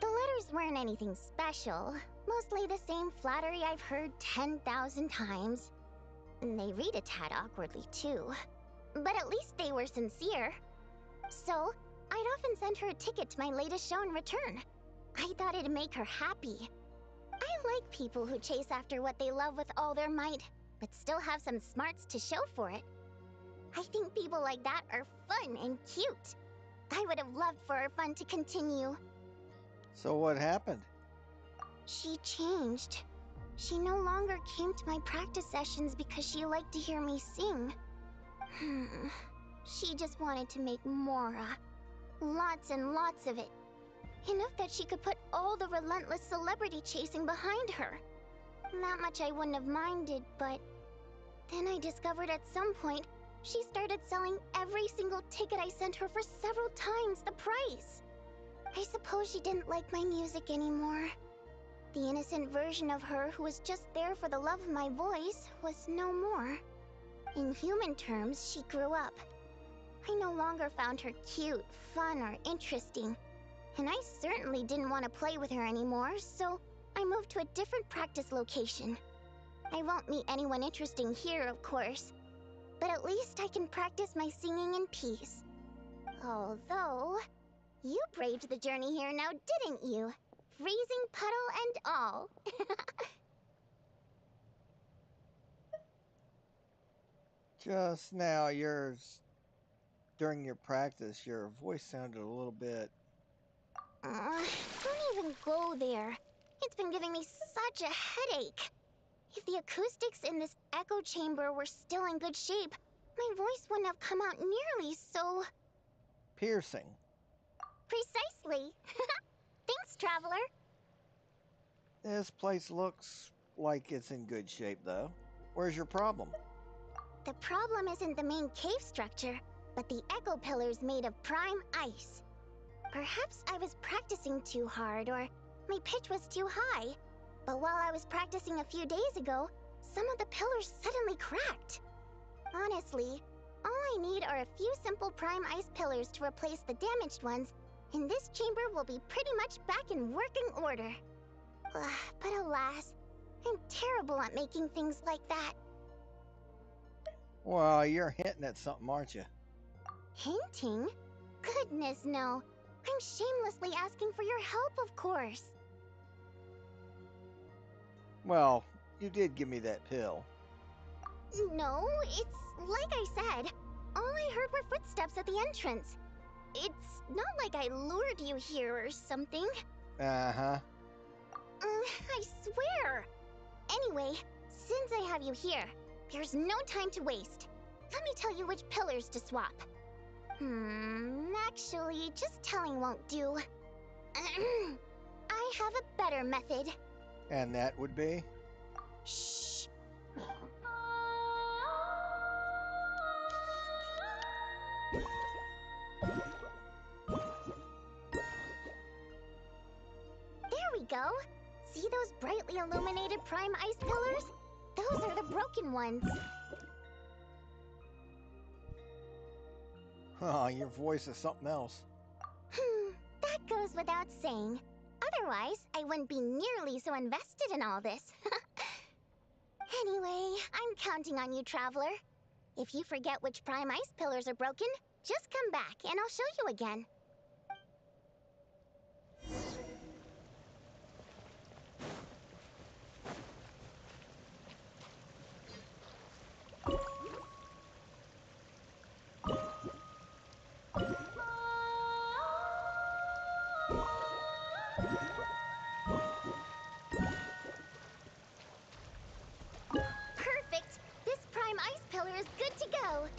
The letters weren't anything special, Mostly the same flattery I've heard 10,000 times. And they read a tad awkwardly, too. But at least they were sincere. So, I'd often send her a ticket to my latest show in return. I thought it'd make her happy. I like people who chase after what they love with all their might, but still have some smarts to show for it. I think people like that are fun and cute. I would have loved for our fun to continue. So what happened? She changed. She no longer came to my practice sessions because she liked to hear me sing. She just wanted to make Mora. Lots and lots of it. Enough that she could put all the relentless celebrity chasing behind her. That much I wouldn't have minded, but... Then I discovered at some point, she started selling every single ticket I sent her for several times the price. I suppose she didn't like my music anymore. The innocent version of her who was just there for the love of my voice was no more. In human terms, she grew up. I no longer found her cute, fun, or interesting. And I certainly didn't want to play with her anymore, so I moved to a different practice location. I won't meet anyone interesting here, of course. But at least I can practice my singing in peace. Although, you braved the journey here now, didn't you? Freezing puddle and all. Just now, during your practice, your voice sounded a little bit... Don't even go there. It's been giving me such a headache. If the acoustics in this echo chamber were still in good shape, my voice wouldn't have come out nearly so... piercing. Precisely. Thanks, Traveler. This place looks like it's in good shape, though. Where's your problem? The problem isn't the main cave structure, but the echo pillars made of prime ice. Perhaps I was practicing too hard, or my pitch was too high. But while I was practicing a few days ago, some of the pillars suddenly cracked. Honestly, all I need are a few simple prime ice pillars to replace the damaged ones, and this chamber will be pretty much back in working order. But alas, I'm terrible at making things like that. Well, you're hinting at something, aren't you? Hinting? Goodness, no. I'm shamelessly asking for your help, of course. Well, you did give me that pill. No, it's like I said. All I heard were footsteps at the entrance. It's not like I lured you here or something. Uh-huh. I swear. Anyway, since I have you here, there's no time to waste. Let me tell you which pillars to swap. Actually, just telling won't do. I have a better method. And that would be? Shh. There we go. See those brightly illuminated prime ice pillars? Those are the broken ones. Oh, your voice is something else. That goes without saying. Otherwise, I wouldn't be nearly so invested in all this. Anyway, I'm counting on you, Traveler. If you forget which prime ice pillars are broken, just come back and I'll show you again. Perfect! This prime ice pillar is good to go.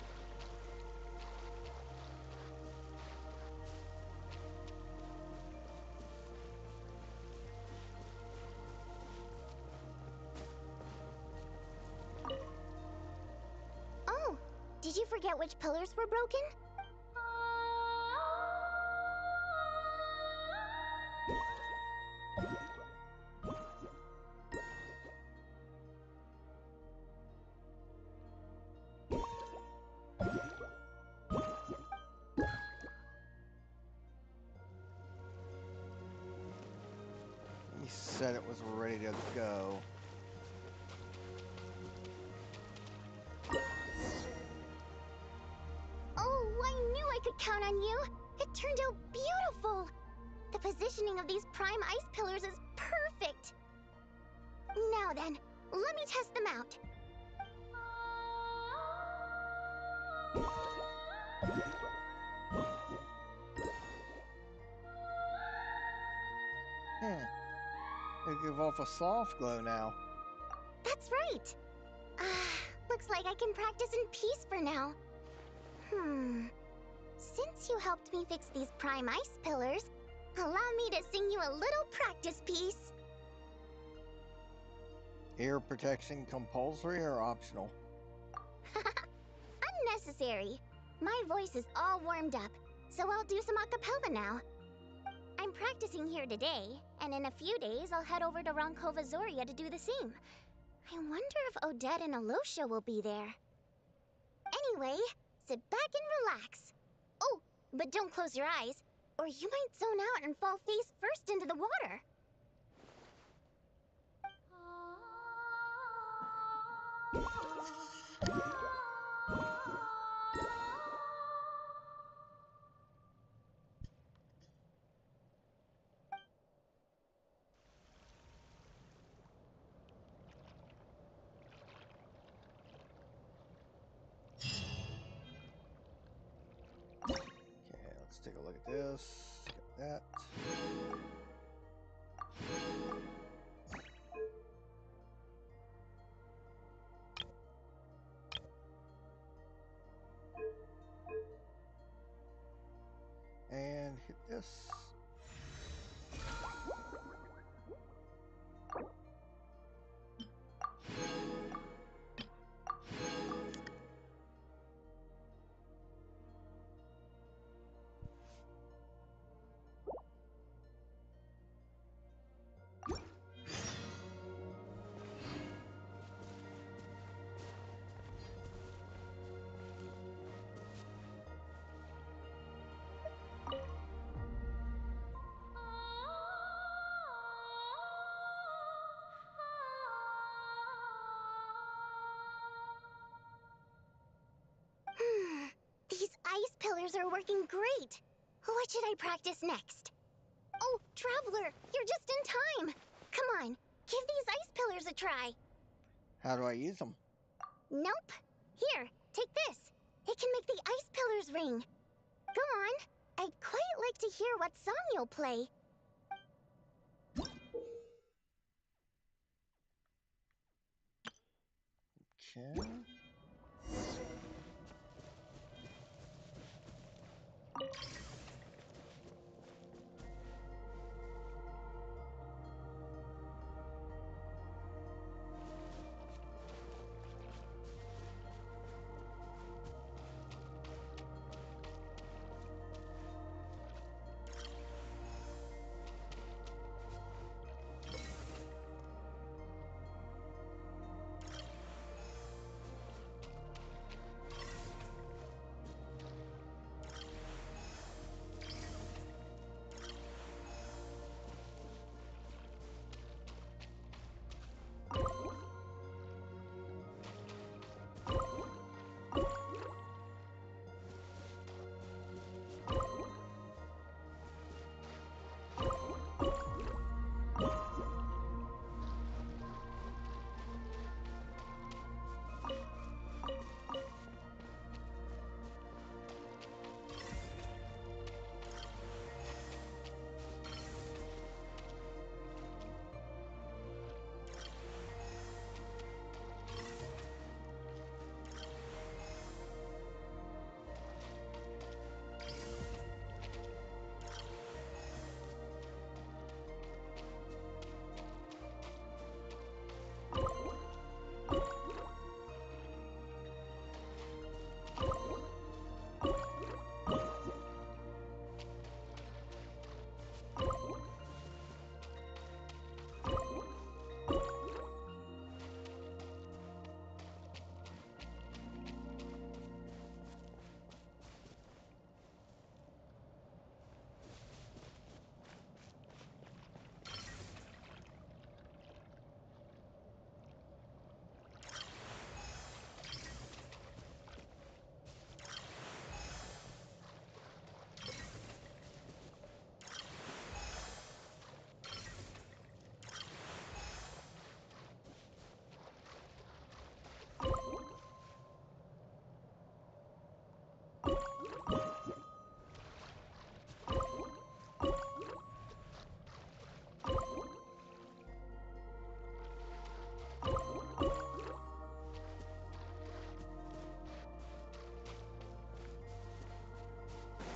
Oh, did you forget which pillars were broken? You said it was ready to go. Oh, I knew I could count on you! It turned out beautiful! The positioning of these prime ice pillars is perfect! Now then, let me test them out. They give off a soft glow now. That's right! Looks like I can practice in peace for now. Since you helped me fix these prime ice pillars, allow me to sing you a little practice piece. Ear protection compulsory or optional? Unnecessary. My voice is all warmed up, so I'll do some a cappella now. I'm practicing here today, and in a few days I'll head over to Ronkova Zoria to do the same. I wonder if Odette and Alosha will be there. Anyway, sit back and relax. Oh, but don't close your eyes, or you might zone out and fall face first into the water. Okay, let's take a look at this. Got that. And hit this. These ice pillars are working great. What should I practice next? Oh, Traveler, you're just in time. Come on, give these ice pillars a try. How do I use them? Nope. Here, take this. It can make the ice pillars ring. Go on. I'd quite like to hear what song you'll play. Okay.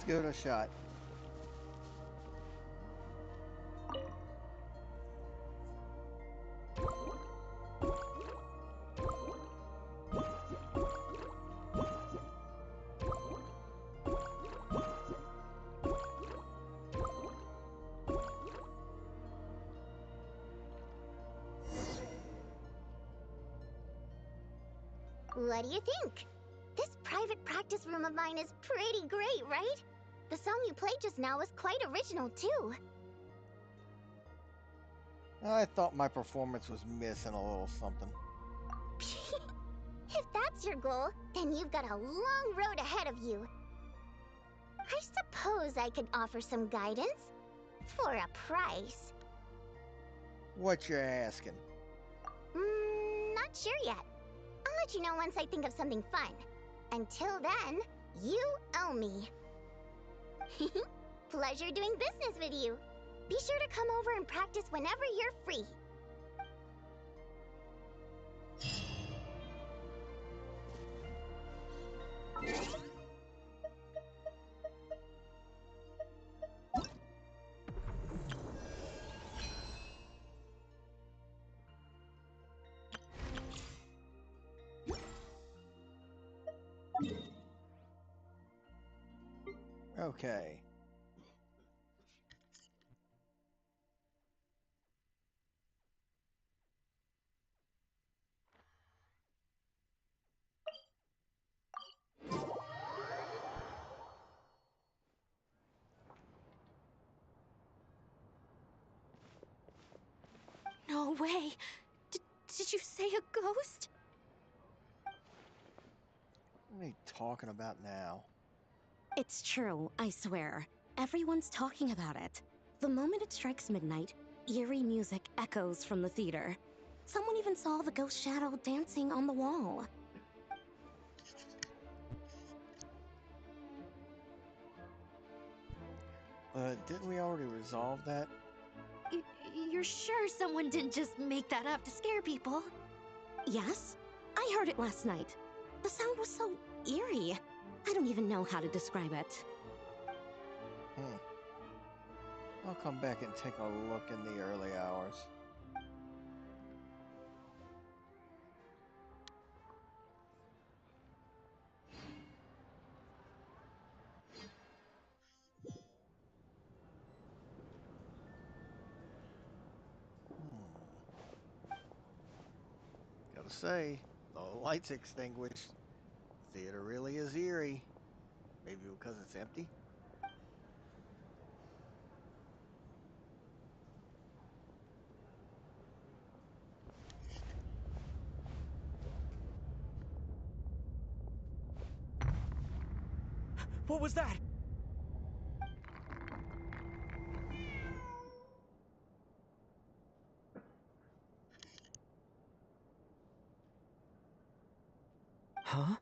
give it a shot. What do you think? This private practice room of mine is pretty great, right? The song you played just now was quite original, too. I thought my performance was missing a little something. If that's your goal, then you've got a long road ahead of you. I suppose I could offer some guidance for a price. What you asking? Not sure yet. I'll let you know once I think of something fun. Until then, you owe me. Pleasure doing business with you. Be sure to come over and practice whenever you're free. Okay. No way. Did you say a ghost? What are you talking about now? It's true, I swear. Everyone's talking about it. The moment it strikes midnight, eerie music echoes from the theater. Someone even saw the ghost shadow dancing on the wall. Didn't we already resolve that? You're sure someone didn't just make that up to scare people? Yes, I heard it last night. The sound was so eerie. I don't even know how to describe it. I'll come back and take a look in the early hours. Gotta say, the light's extinguished. Theater really is eerie. Maybe because it's empty? What was that? Huh?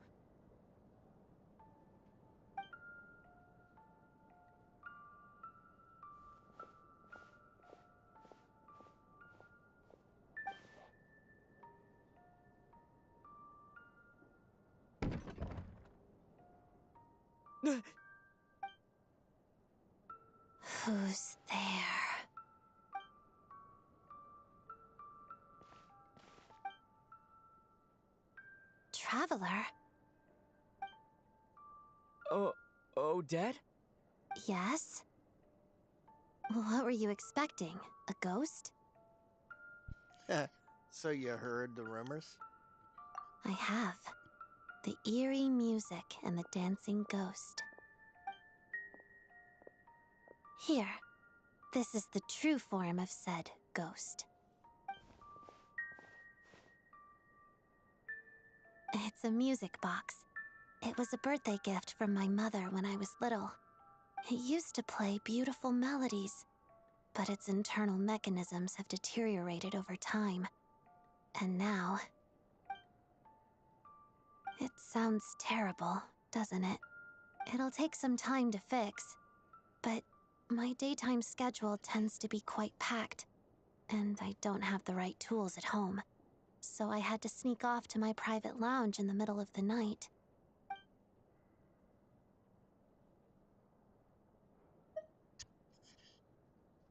Who's there? Traveler? Odette? Yes? What were you expecting? A ghost? So you heard the rumors? I have. The eerie music and the dancing ghost. Here. This is the true form of said ghost. It's a music box. It was a birthday gift from my mother when I was little. It used to play beautiful melodies, but its internal mechanisms have deteriorated over time. And now... It sounds terrible, doesn't it? It'll take some time to fix, but my daytime schedule tends to be quite packed, and I don't have the right tools at home. So I had to sneak off to my private lounge in the middle of the night.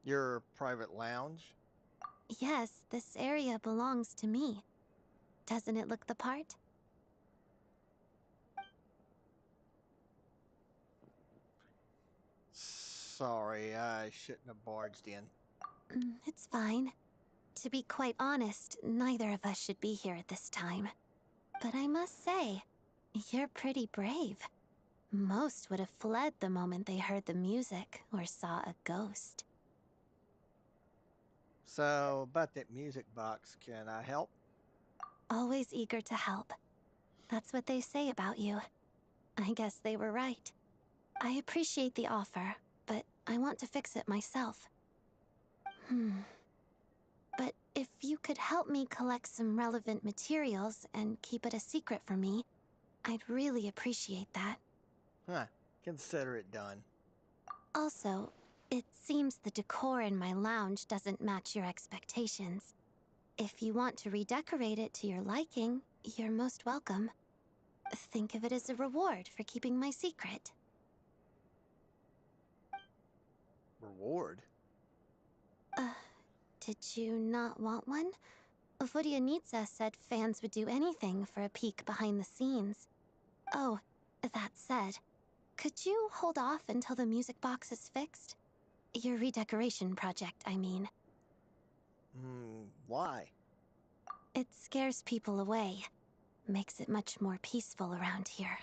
Your private lounge? Yes, this area belongs to me. Doesn't it look the part? Sorry, I shouldn't have barged in. It's fine. To be quite honest, neither of us should be here at this time. But I must say, you're pretty brave. Most would have fled the moment they heard the music or saw a ghost. So, about that music box, can I help? Always eager to help. That's what they say about you. I guess they were right. I appreciate the offer, but I want to fix it myself. But if you could help me collect some relevant materials and keep it a secret from me, I'd really appreciate that. Huh. Consider it done. Also, it seems the decor in my lounge doesn't match your expectations. If you want to redecorate it to your liking, you're most welcome. Think of it as a reward for keeping my secret. Reward? Did you not want one? Vodyanitsa said fans would do anything for a peek behind the scenes. Oh, that said, could you hold off until the music box is fixed? Your redecoration project, I mean. Why? It scares people away. Makes it much more peaceful around here.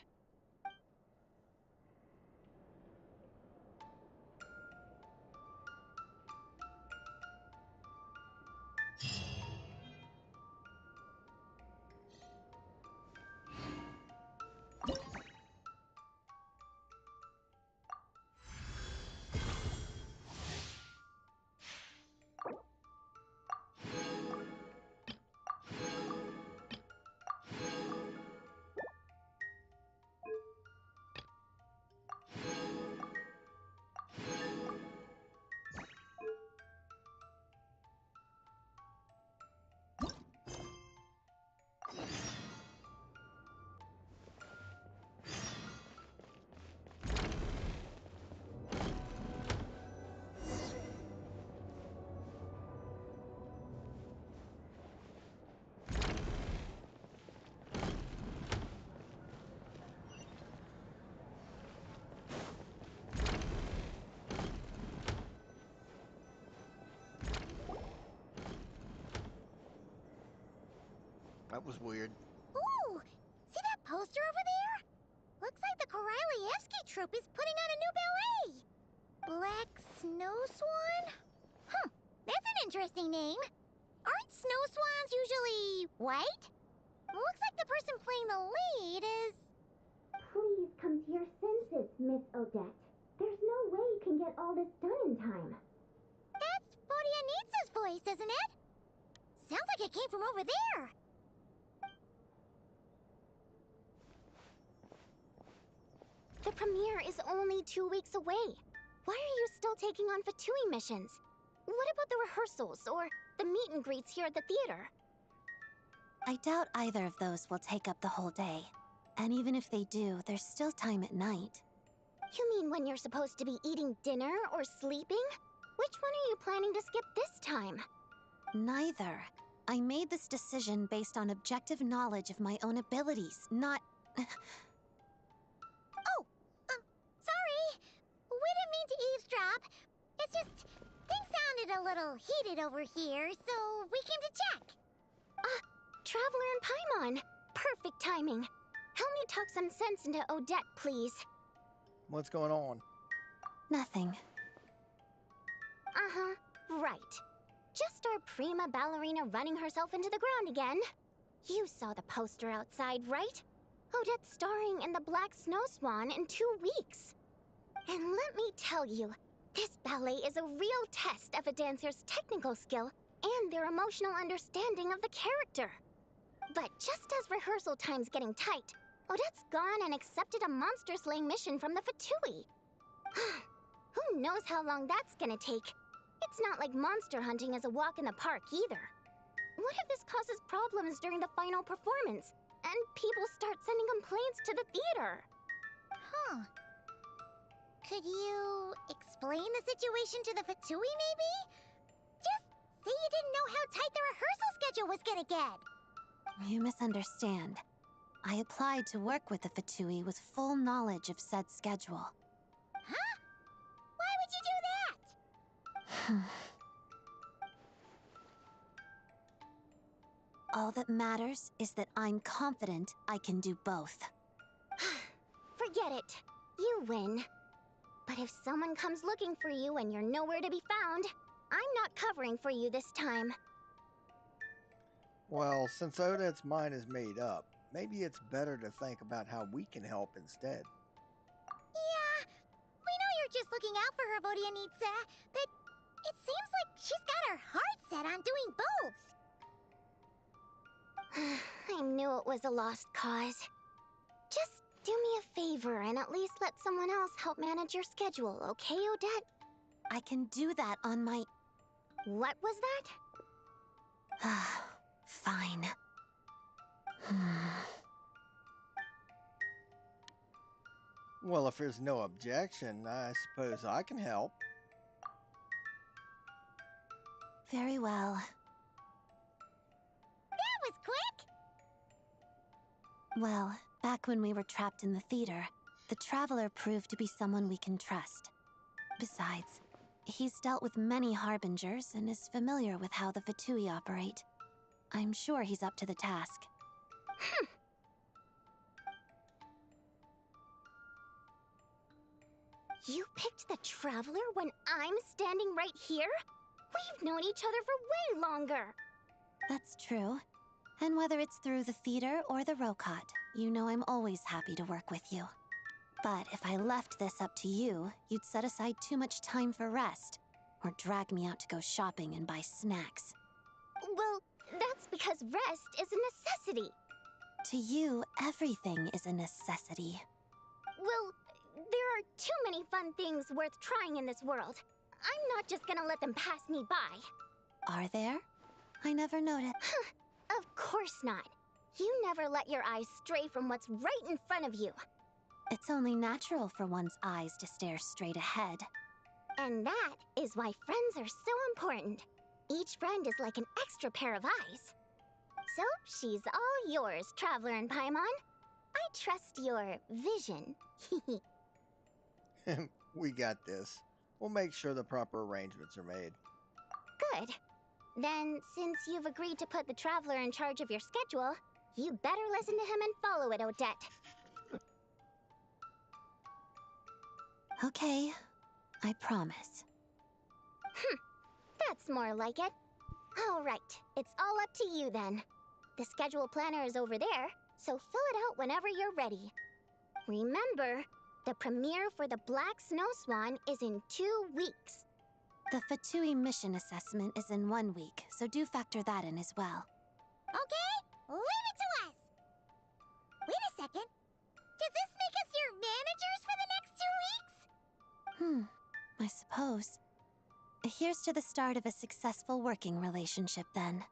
That was weird. Ooh! See that poster over there? Looks like the Korylevsky troupe is putting on a new ballet! Black Snow Swan? Huh, that's an interesting name. Aren't snow swans usually white? Looks like the person playing the lead is... Please come to your senses, Miss Odette. There's no way you can get all this done in time. That's Vodyanitsa's voice, isn't it? Sounds like it came from over there. The premiere is only 2 weeks away. Why are you still taking on Fatui missions? What about the rehearsals or the meet and greets here at the theater? I doubt either of those will take up the whole day. And even if they do, there's still time at night. You mean when you're supposed to be eating dinner or sleeping? Which one are you planning to skip this time? Neither. I made this decision based on objective knowledge of my own abilities, not... Sorry. We didn't mean to eavesdrop. It's just, things sounded a little heated over here, so we came to check. Traveler and Paimon! Perfect timing. Help me talk some sense into Odette, please. What's going on? Nothing. Uh-huh, right. Just our prima ballerina running herself into the ground again. You saw the poster outside, right? Odette's starring in the Black Snow Swan in 2 weeks. And let me tell you, this ballet is a real test of a dancer's technical skill and their emotional understanding of the character. But just as rehearsal time's getting tight, Odette's gone and accepted a monster-slaying mission from the Fatui. Who knows how long that's gonna take? It's not like monster hunting is a walk in the park either. What if this causes problems during the final performance, and people start sending complaints to the theater? Huh. Could you explain the situation to the Fatui, maybe? Just say you didn't know how tight the rehearsal schedule was gonna get. You misunderstand. I applied to work with the Fatui with full knowledge of said schedule. Huh? Why would you do that? All that matters is that I'm confident I can do both. Forget it. You win. But if someone comes looking for you and you're nowhere to be found, I'm not covering for you this time. Well, since Odette's mind is made up, maybe it's better to think about how we can help instead. Yeah, we know you're just looking out for her, Vodianitsa, but it seems like she's got her heart set on doing both. I knew it was a lost cause. Just do me a favor and at least let someone else help manage your schedule, okay, Odette? I can do that on my... What was that? Fine. Well, if there's no objection, I suppose I can help. Very well. That was quick! Well, back when we were trapped in the theater, the Traveler proved to be someone we can trust. Besides, he's dealt with many Harbingers and is familiar with how the Fatui operate. I'm sure he's up to the task. You picked the Traveler when I'm standing right here? We've known each other for way longer! That's true. And whether it's through the theater or the Rokot, you know I'm always happy to work with you. But if I left this up to you, you'd set aside too much time for rest, or drag me out to go shopping and buy snacks. Well, that's because rest is a necessity. To you, everything is a necessity. Well, there are too many fun things worth trying in this world. I'm not just gonna let them pass me by. Are there? I never noticed. Of course not. You never let your eyes stray from what's right in front of you. It's only natural for one's eyes to stare straight ahead. And that is why friends are so important. Each friend is like an extra pair of eyes. So, she's all yours, Traveler and Paimon. I trust your vision. We got this. We'll make sure the proper arrangements are made. Good. Then, since you've agreed to put the Traveler in charge of your schedule, you better listen to him and follow it, Odette. Okay, I promise. That's more like it. All right, it's all up to you then. The schedule planner is over there, so fill it out whenever you're ready. Remember, the premiere for the Black Snow Swan is in 2 weeks. The Fatui mission assessment is in 1 week, so do factor that in as well. Okay, leave it to us! Wait a second. Does this make us your managers for the next 2 weeks? I suppose. Here's to the start of a successful working relationship, then.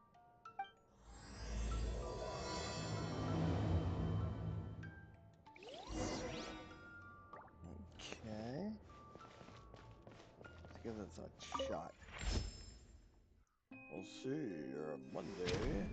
Okay. Let's give this a shot. We'll see. You're Monday.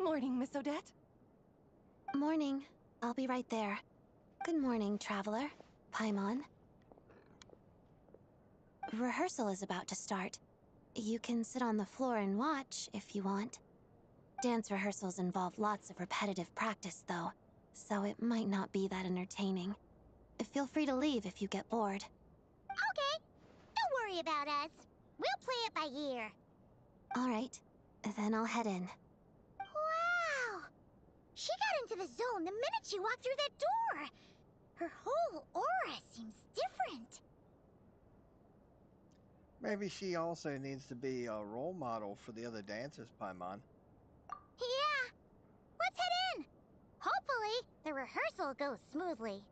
Morning, Miss Odette. Morning. I'll be right there. Good morning, Traveler. Paimon. Rehearsal is about to start. You can sit on the floor and watch if you want. Dance rehearsals involve lots of repetitive practice, though, so it might not be that entertaining. Feel free to leave if you get bored. Okay, don't worry about us. We'll play it by ear. All right, then I'll head in. Wow! She got into the zone the minute she walked through that door. Her whole aura seems different. Maybe she also needs to be a role model for the other dancers, Paimon. Yeah. Let's head in. Hopefully, the rehearsal goes smoothly.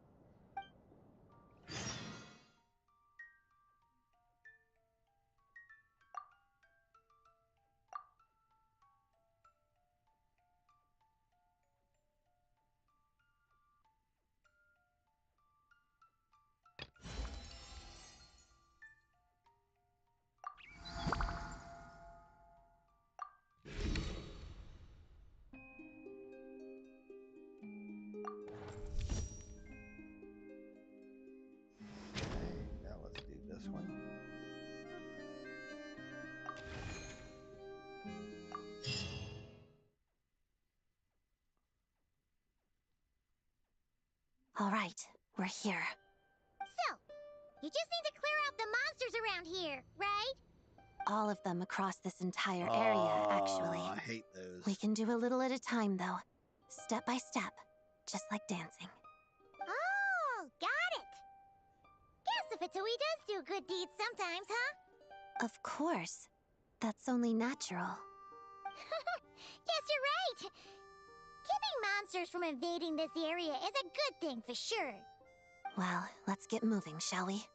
Okay, now let's do this one. All right, we're here. So, you just need to clear out the monsters around here, right? All of them across this entire area, actually. I hate those. We can do a little at a time, though. Step by step, just like dancing. Oh, got it. Guess if Fatui does do good deeds sometimes, huh? Of course. That's only natural. Yes, you're right. Keeping monsters from invading this area is a good thing for sure. Well, let's get moving, shall we?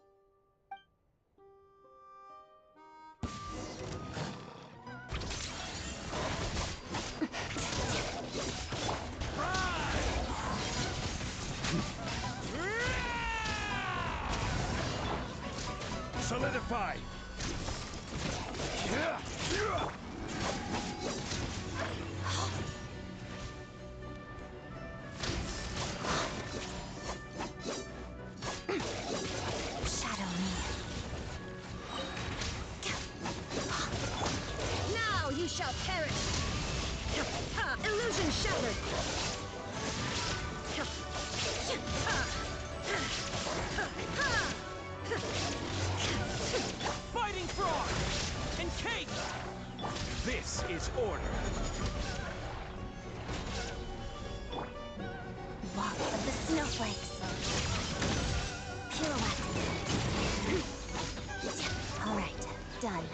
Solidify! Shadow me. Now you shall perish! Illusion shattered! Fighting frog! And cake! This is order! Walk of the snowflakes. Pirouette. All right, done.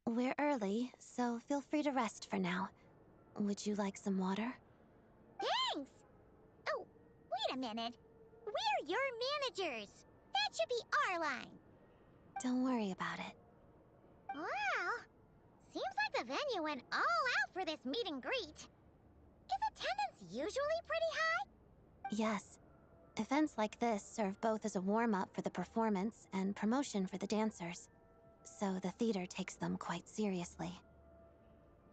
We're early, so feel free to rest for now. Would you like some water? Thanks! Oh, wait a minute. We're your managers. That should be our line. Don't worry about it. Wow. Seems like the venue went all out for this meet and greet. Is attendance usually pretty high? Yes. Events like this serve both as a warm-up for the performance and promotion for the dancers. So the theater takes them quite seriously.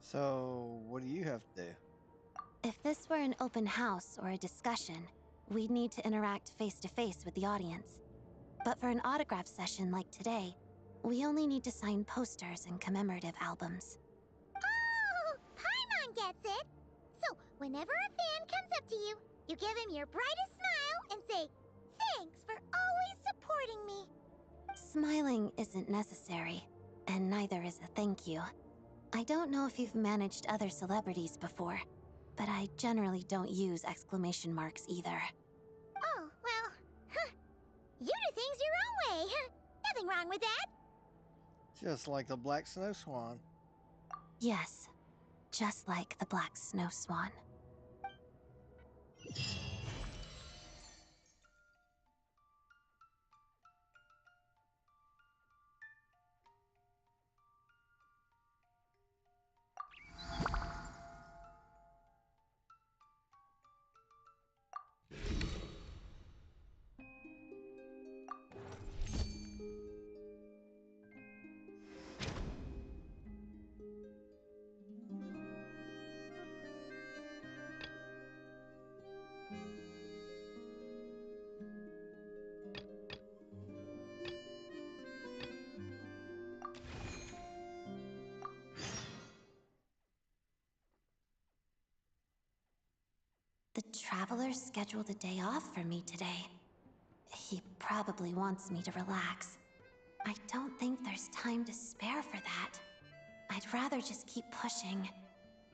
So, what do you have to do? If this were an open house or a discussion, we'd need to interact face-to-face with the audience. But for an autograph session like today, we only need to sign posters and commemorative albums. Oh, Paimon gets it. So, whenever a fan comes up to you, you give him your brightest smile and say, "Thanks for always supporting me." Smiling isn't necessary, and neither is a thank you. I don't know if you've managed other celebrities before, but I generally don't use exclamation marks either. Oh, well, you do things your own way. Nothing wrong with that. Just like the Black Snow Swan. Yes, just like the Black Snow Swan. The Traveler scheduled a day off for me today. He probably wants me to relax. I don't think there's time to spare for that. I'd rather just keep pushing.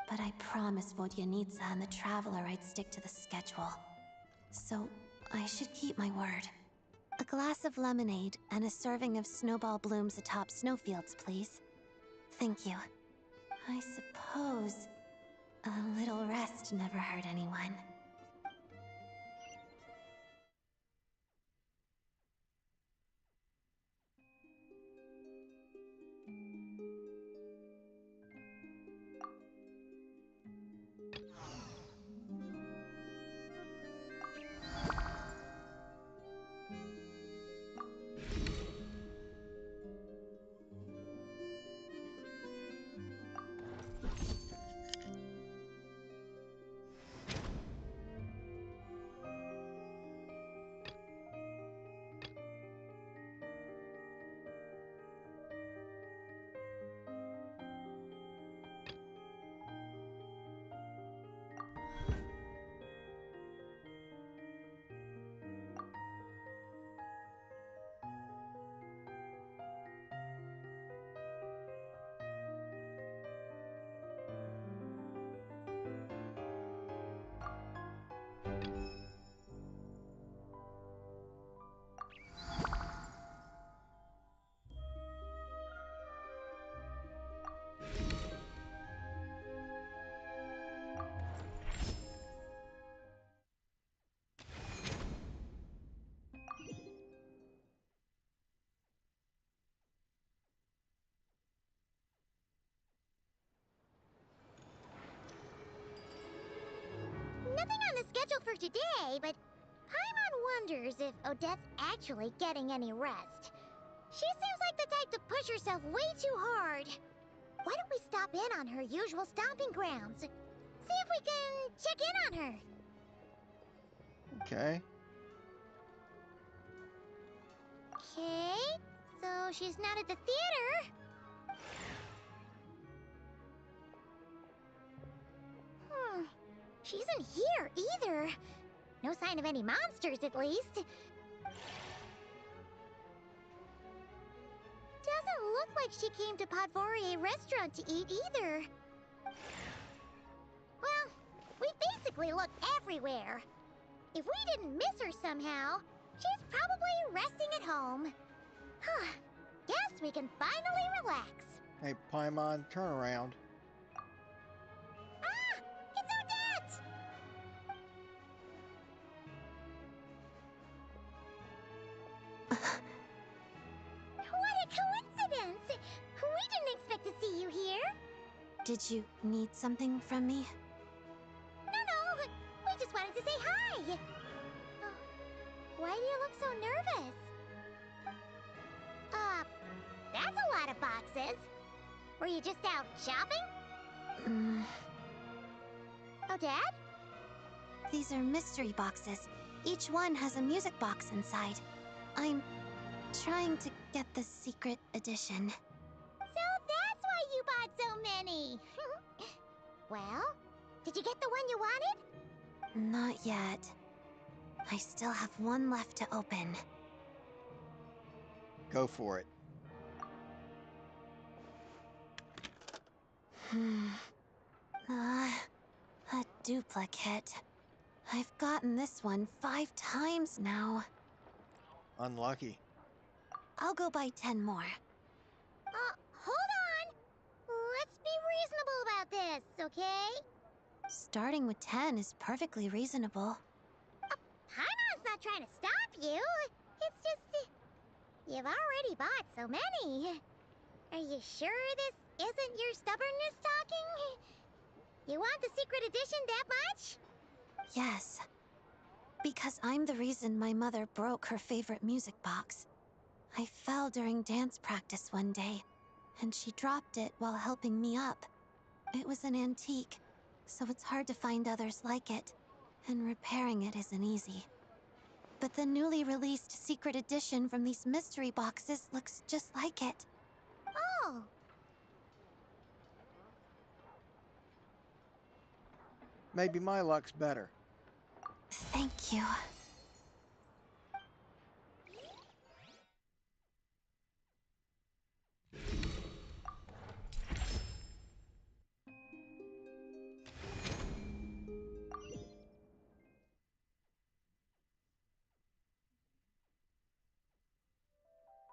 But I promised Vodyanitsa and the Traveler I'd stick to the schedule. So, I should keep my word. A glass of lemonade and a serving of snowball blooms atop snowfields, please. Thank you. I suppose a little rest never hurt anyone. Nothing on the schedule for today, but Paimon wonders if Odette's actually getting any rest. She seems like the type to push herself way too hard. Why don't we stop in on her usual stomping grounds? See if we can check in on her. Okay. Okay, so she's not at the theater. She isn't here either. No sign of any monsters, at least. Doesn't look like she came to Podvorier restaurant to eat either. Well, we basically looked everywhere. If we didn't miss her somehow, she's probably resting at home. Guess we can finally relax. Hey, Paimon, turn around. It's Odette! What a coincidence! We didn't expect to see you here. Did you need something from me? No, we just wanted to say hi. Why do you look so nervous? That's a lot of boxes. Were you just out shopping? Odette? These are mystery boxes. Each one has a music box inside. I'm trying to get the secret edition. So that's why you bought so many. Well, did you get the one you wanted? Not yet. I still have one left to open. Go for it. A duplicate. I've gotten this one 5 times now. Unlucky. I'll go buy 10 more. Hold on. Let's be reasonable about this, okay? Starting with 10 is perfectly reasonable. Paimon's not trying to stop you. It's just... you've already bought so many. Are you sure this isn't your stubbornness talking? You want the secret edition that much? Yes. Because I'm the reason my mother broke her favorite music box. I fell during dance practice one day, and she dropped it while helping me up. It was an antique, so it's hard to find others like it, and repairing it isn't easy. But the newly released secret edition from these mystery boxes looks just like it. Oh. Maybe my luck's better. Thank you.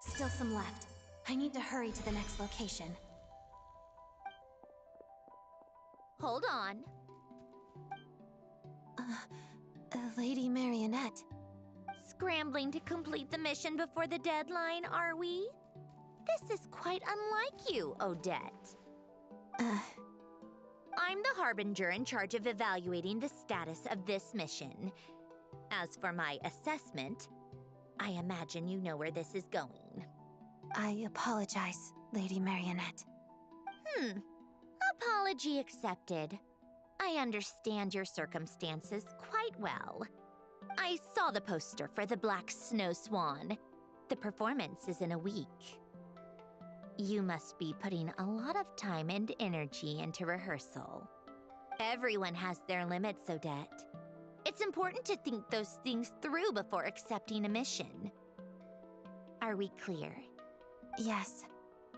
Still some left. I need to hurry to the next location. Hold on. Lady Marionette. Scrambling to complete the mission before the deadline, are we? This is quite unlike you, Odette. I'm the Harbinger in charge of evaluating the status of this mission. As for my assessment, I imagine you know where this is going. I apologize, Lady Marionette. Apology accepted. I understand your circumstances quite well. I saw the poster for the Black Snow Swan. The performance is in a week. You must be putting a lot of time and energy into rehearsal. Everyone has their limits, Odette. It's important to think those things through before accepting a mission. Are we clear? Yes.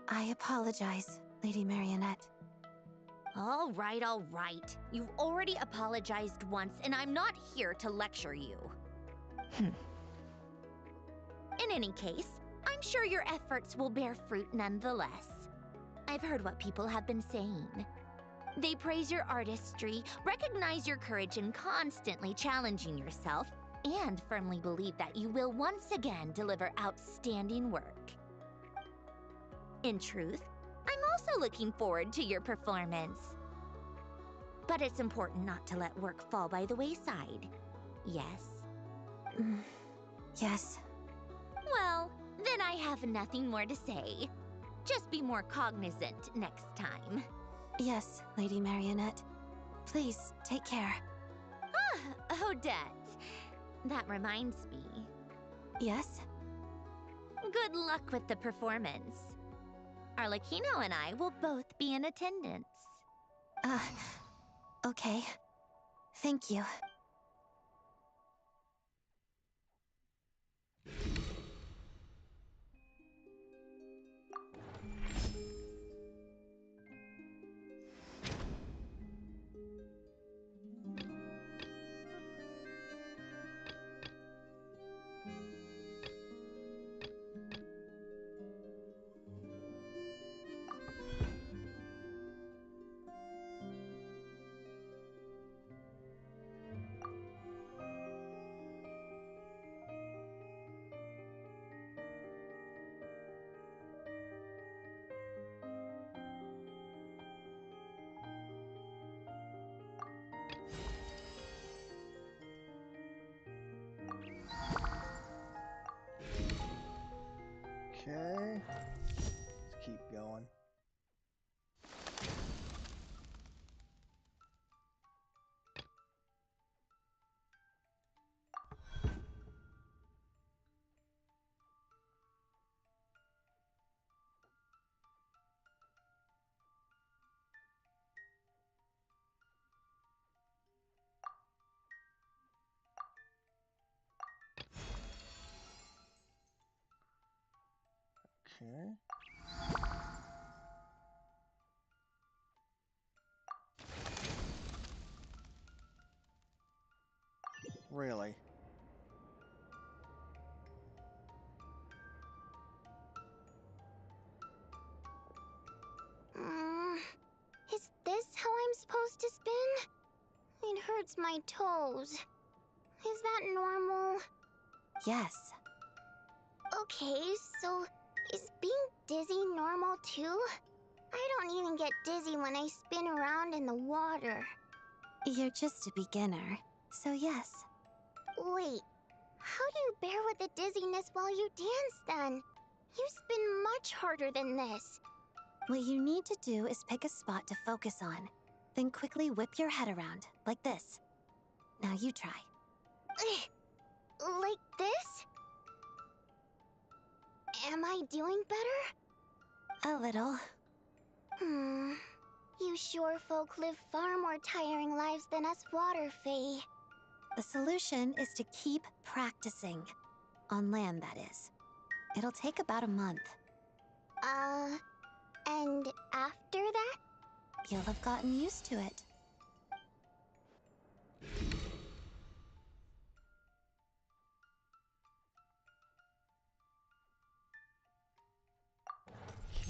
I apologize, Lady Marionette. All right, all right. You've already apologized once, and I'm not here to lecture you. In any case, I'm sure your efforts will bear fruit nonetheless. I've heard what people have been saying. They praise your artistry, recognize your courage in constantly challenging yourself, and firmly believe that you will once again deliver outstanding work. In truth, I'm also looking forward to your performance. But it's important not to let work fall by the wayside. Yes? Yes. Well, then I have nothing more to say. Just be more cognizant next time. Yes, Lady Marionette. Please, take care. Odette. That reminds me. Yes? Good luck with the performance. Arlecchino and I will both be in attendance. Okay. Thank you. Okay. Let's keep going. Okay. Really? Is this how I'm supposed to spin? It hurts my toes. Is that normal? Yes. Okay, so is being dizzy normal too? I don't even get dizzy when I spin around in the water. You're just a beginner, so yes. Wait, how do you bear with the dizziness while you dance then? You spin much harder than this. What you need to do is pick a spot to focus on, then quickly whip your head around, like this. Now you try. Like this? Am I doing better? A little. You shore folk live far more tiring lives than us water fae. The solution is to keep practicing. On land, that is. It'll take about a month. And after that? You'll have gotten used to it.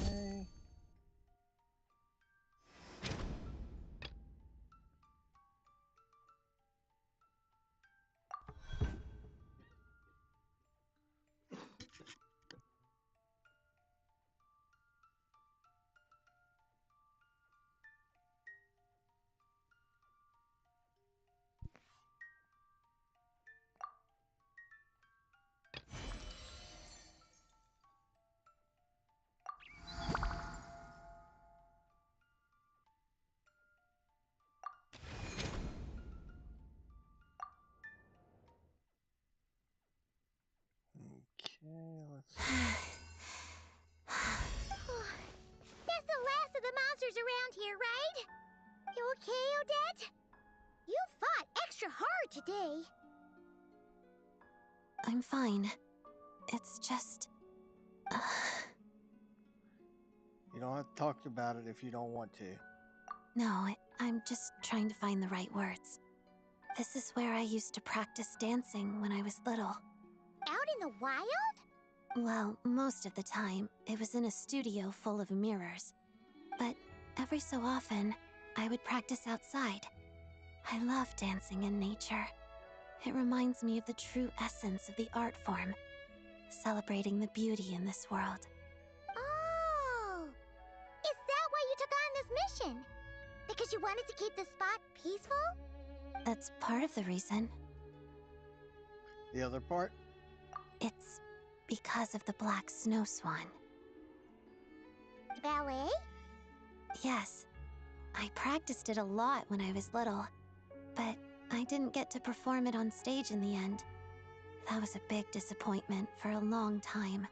Okay. Okay, let's see. That's the last of the monsters around here, right? You okay, Odette? You fought extra hard today. I'm fine. It's just... You don't have to talk about it if you don't want to. No, I'm just trying to find the right words. This is where I used to practice dancing when I was little. Out in the wild? Well, most of the time, it was in a studio full of mirrors. But every so often, I would practice outside. I love dancing in nature. It reminds me of the true essence of the art form, celebrating the beauty in this world. Oh! Is that why you took on this mission? Because you wanted to keep the spot peaceful? That's part of the reason. The other part? It's because of the black snow swan. Ballet? Yes. I practiced it a lot when I was little, but I didn't get to perform it on stage in the end. That was a big disappointment for a long time.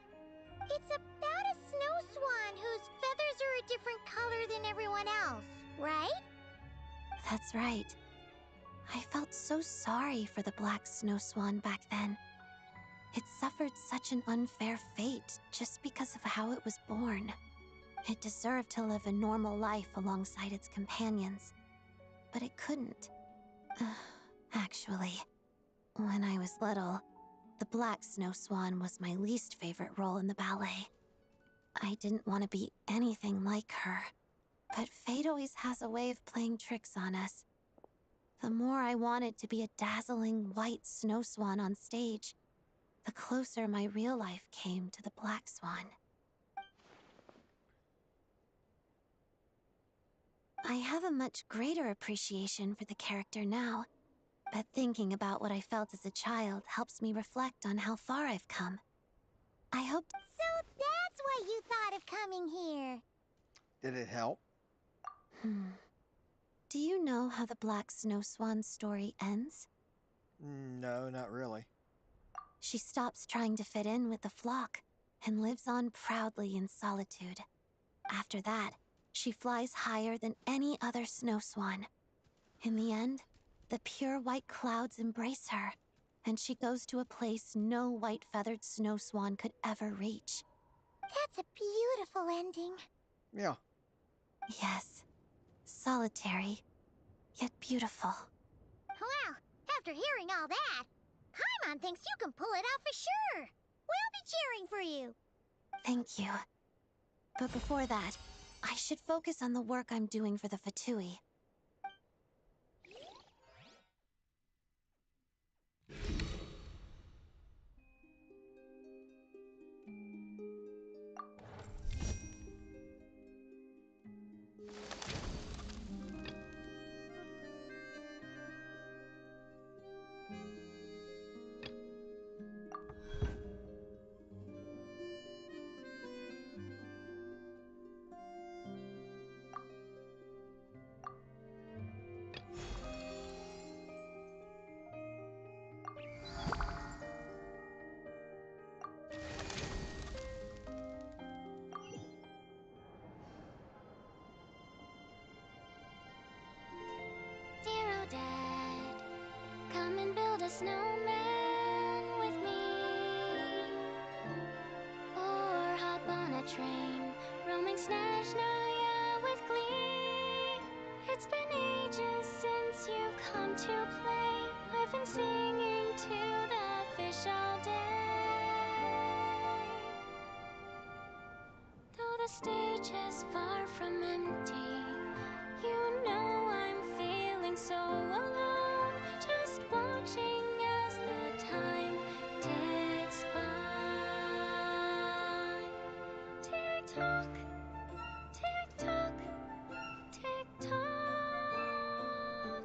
It's about a snow swan whose feathers are a different color than everyone else, right? That's right. I felt so sorry for the black snow swan back then. It suffered such an unfair fate just because of how it was born. It deserved to live a normal life alongside its companions, but it couldn't. Actually, when I was little, the black snow swan was my least favorite role in the ballet. I didn't want to be anything like her, but fate always has a way of playing tricks on us. The more I wanted to be a dazzling white snow swan on stage, the closer my real life came to the black swan. I have a much greater appreciation for the character now, but thinking about what I felt as a child helps me reflect on how far I've come. I hope... So that's why you thought of coming here. Did it help? Do you know how the black snow swan story ends? No, not really. She stops trying to fit in with the flock and lives on proudly in solitude. After that, she flies higher than any other snow swan. In the end, the pure white clouds embrace her, and she goes to a place no white-feathered snow swan could ever reach. That's a beautiful ending. Yeah. Yes. Solitary, yet beautiful. Well, after hearing all that, Paimon thinks you can pull it off for sure. We'll be cheering for you. Thank you. But before that, I should focus on the work I'm doing for the Fatui. snowman with me. Or hop on a train, roaming Snezhnaya with glee. It's been ages since you've come to play. I've been singing to the fish all day. Though the stage is far from empty, you know I'm feeling so alone. Just watching as the time ticks by. Tick tock, tick tock, tick tock.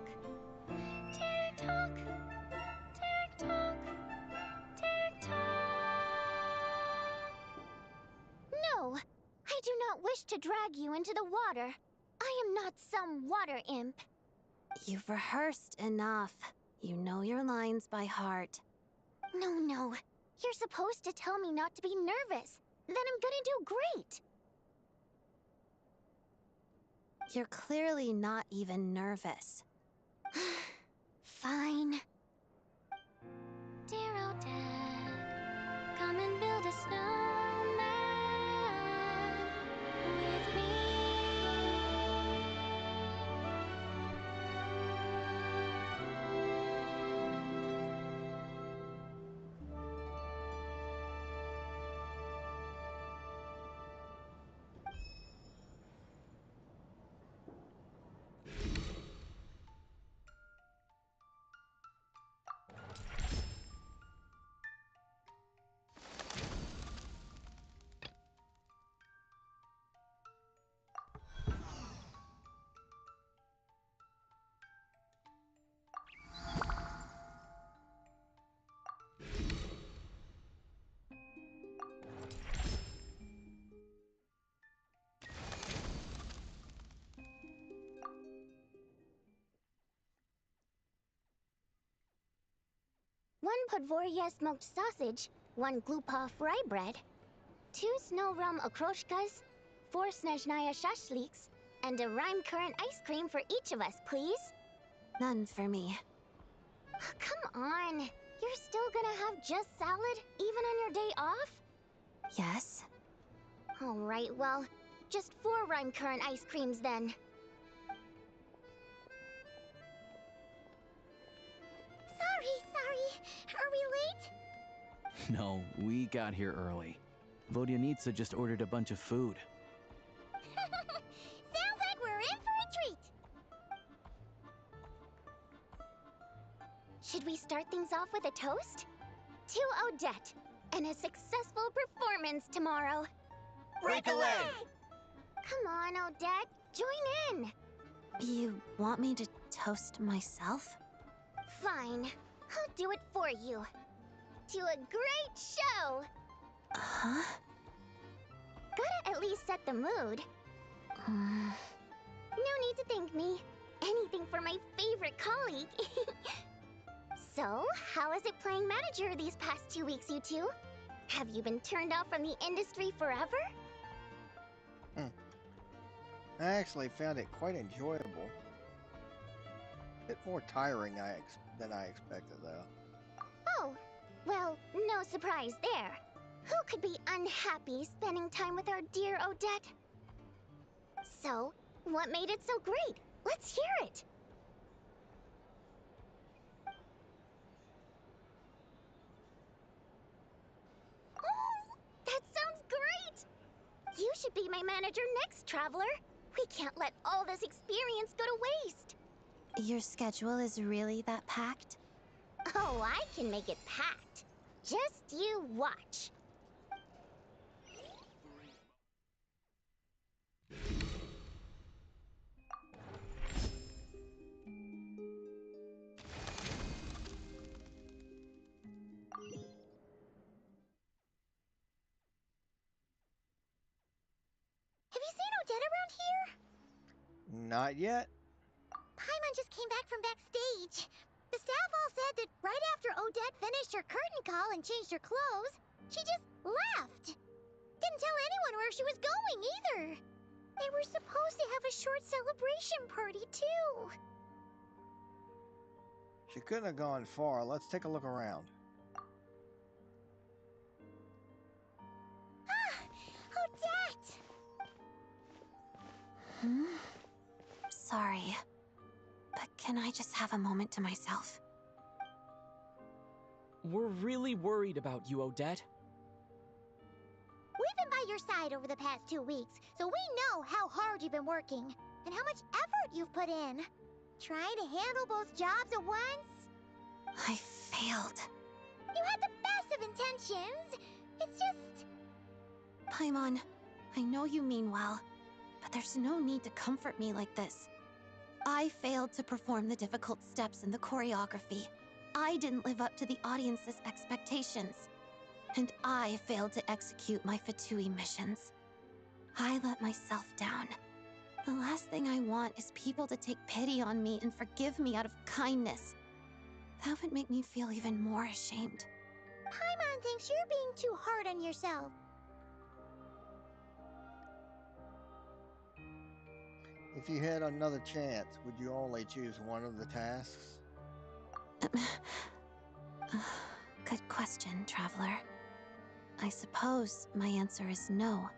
Tick tock, tick tock, tick tock. No, I do not wish to drag you into the water. I am not some water imp. You've rehearsed enough. You know your lines by heart. No. You're supposed to tell me not to be nervous. Then I'm gonna do great. You're clearly not even nervous. Fine. Dear Odette, come and build a snowman with me. One Podvorya smoked sausage, one Glupov rye bread, 2 snow rum okroshkas, 4 Snezhnaya shashliks, and a rime currant ice cream for each of us, please. None for me. Come on. You're still gonna have just salad, even on your day off? Yes? Alright, well, just 4 rime currant ice creams then. Sorry. Are we late? No, we got here early. Vodyanitsa just ordered a bunch of food. Sounds like we're in for a treat! Should we start things off with a toast? To Odette, and a successful performance tomorrow. Break a leg! Come on, Odette, join in! You want me to toast myself? Fine, I'll do it for you. To a great show! Huh? Gotta at least set the mood. No need to thank me. Anything for my favorite colleague. So, how is it playing manager these past 2 weeks, you two? Have you been turned off from the industry forever? I actually found it quite enjoyable. A bit more tiring than I expected, though. Oh, well, no surprise there. Who could be unhappy spending time with our dear Odette? So, what made it so great? Let's hear it. Oh, that sounds great! You should be my manager next, Traveler. We can't let all this experience go to waste. Your schedule is really that packed? Oh, I can make it packed. Just you watch. Have you seen Odette around here? Not yet. Paimon just came back from backstage. The staff all said that right after Odette finished her curtain call and changed her clothes, she just left. Didn't tell anyone where she was going either. They were supposed to have a short celebration party too. She couldn't have gone far. Let's take a look around. Odette! Hmm? Sorry, but can I just have a moment to myself? We're really worried about you, Odette. We've been by your side over the past 2 weeks, so we know how hard you've been working and how much effort you've put in. Trying to handle both jobs at once? I failed. You had the best of intentions. It's just... Paimon, I know you mean well, but there's no need to comfort me like this. I failed to perform the difficult steps in the choreography. I didn't live up to the audience's expectations. And I failed to execute my Fatui missions. I let myself down. The last thing I want is people to take pity on me and forgive me out of kindness. That would make me feel even more ashamed. Paimon thinks you're being too hard on yourself. If you had another chance, would you only choose one of the tasks? Good question, Traveler. I suppose my answer is no.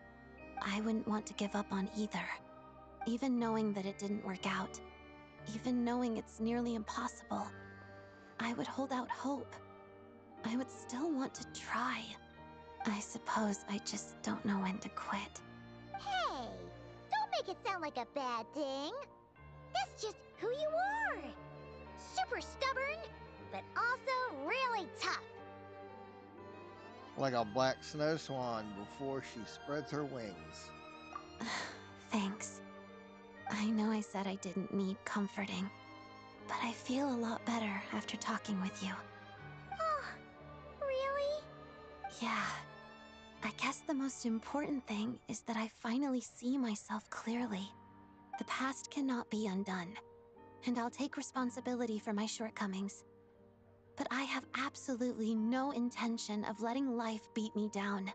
I wouldn't want to give up on either. Even knowing that it didn't work out. Even knowing it's nearly impossible. I would hold out hope. I would still want to try. I suppose I just don't know when to quit. Hey, don't make it sound like a bad thing. That's just who you are. Super stubborn, but also really tough. Like a black snow swan before she spreads her wings. Thanks. I know I said I didn't need comforting, but I feel a lot better after talking with you. Oh, really? Yeah. I guess the most important thing is that I finally see myself clearly. The past cannot be undone, and I'll take responsibility for my shortcomings. But I have absolutely no intention of letting life beat me down.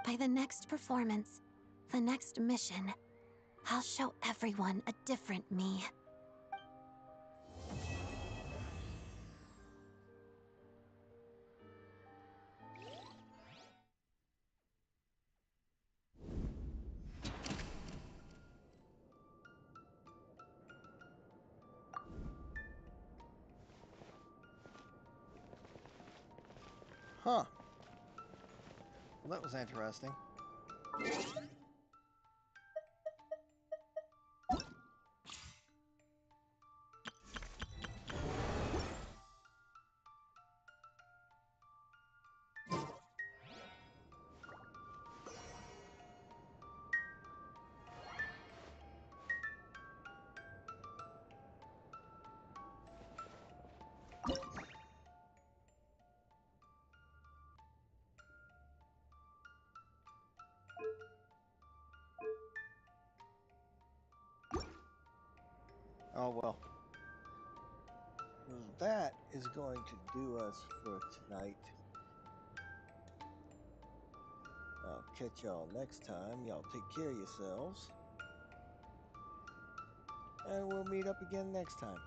By the next performance, the next mission, I'll show everyone a different me. Huh. Well, that was interesting. Oh well. That is going to do us for tonight. I'll catch y'all next time. Y'all take care of yourselves. And we'll meet up again next time.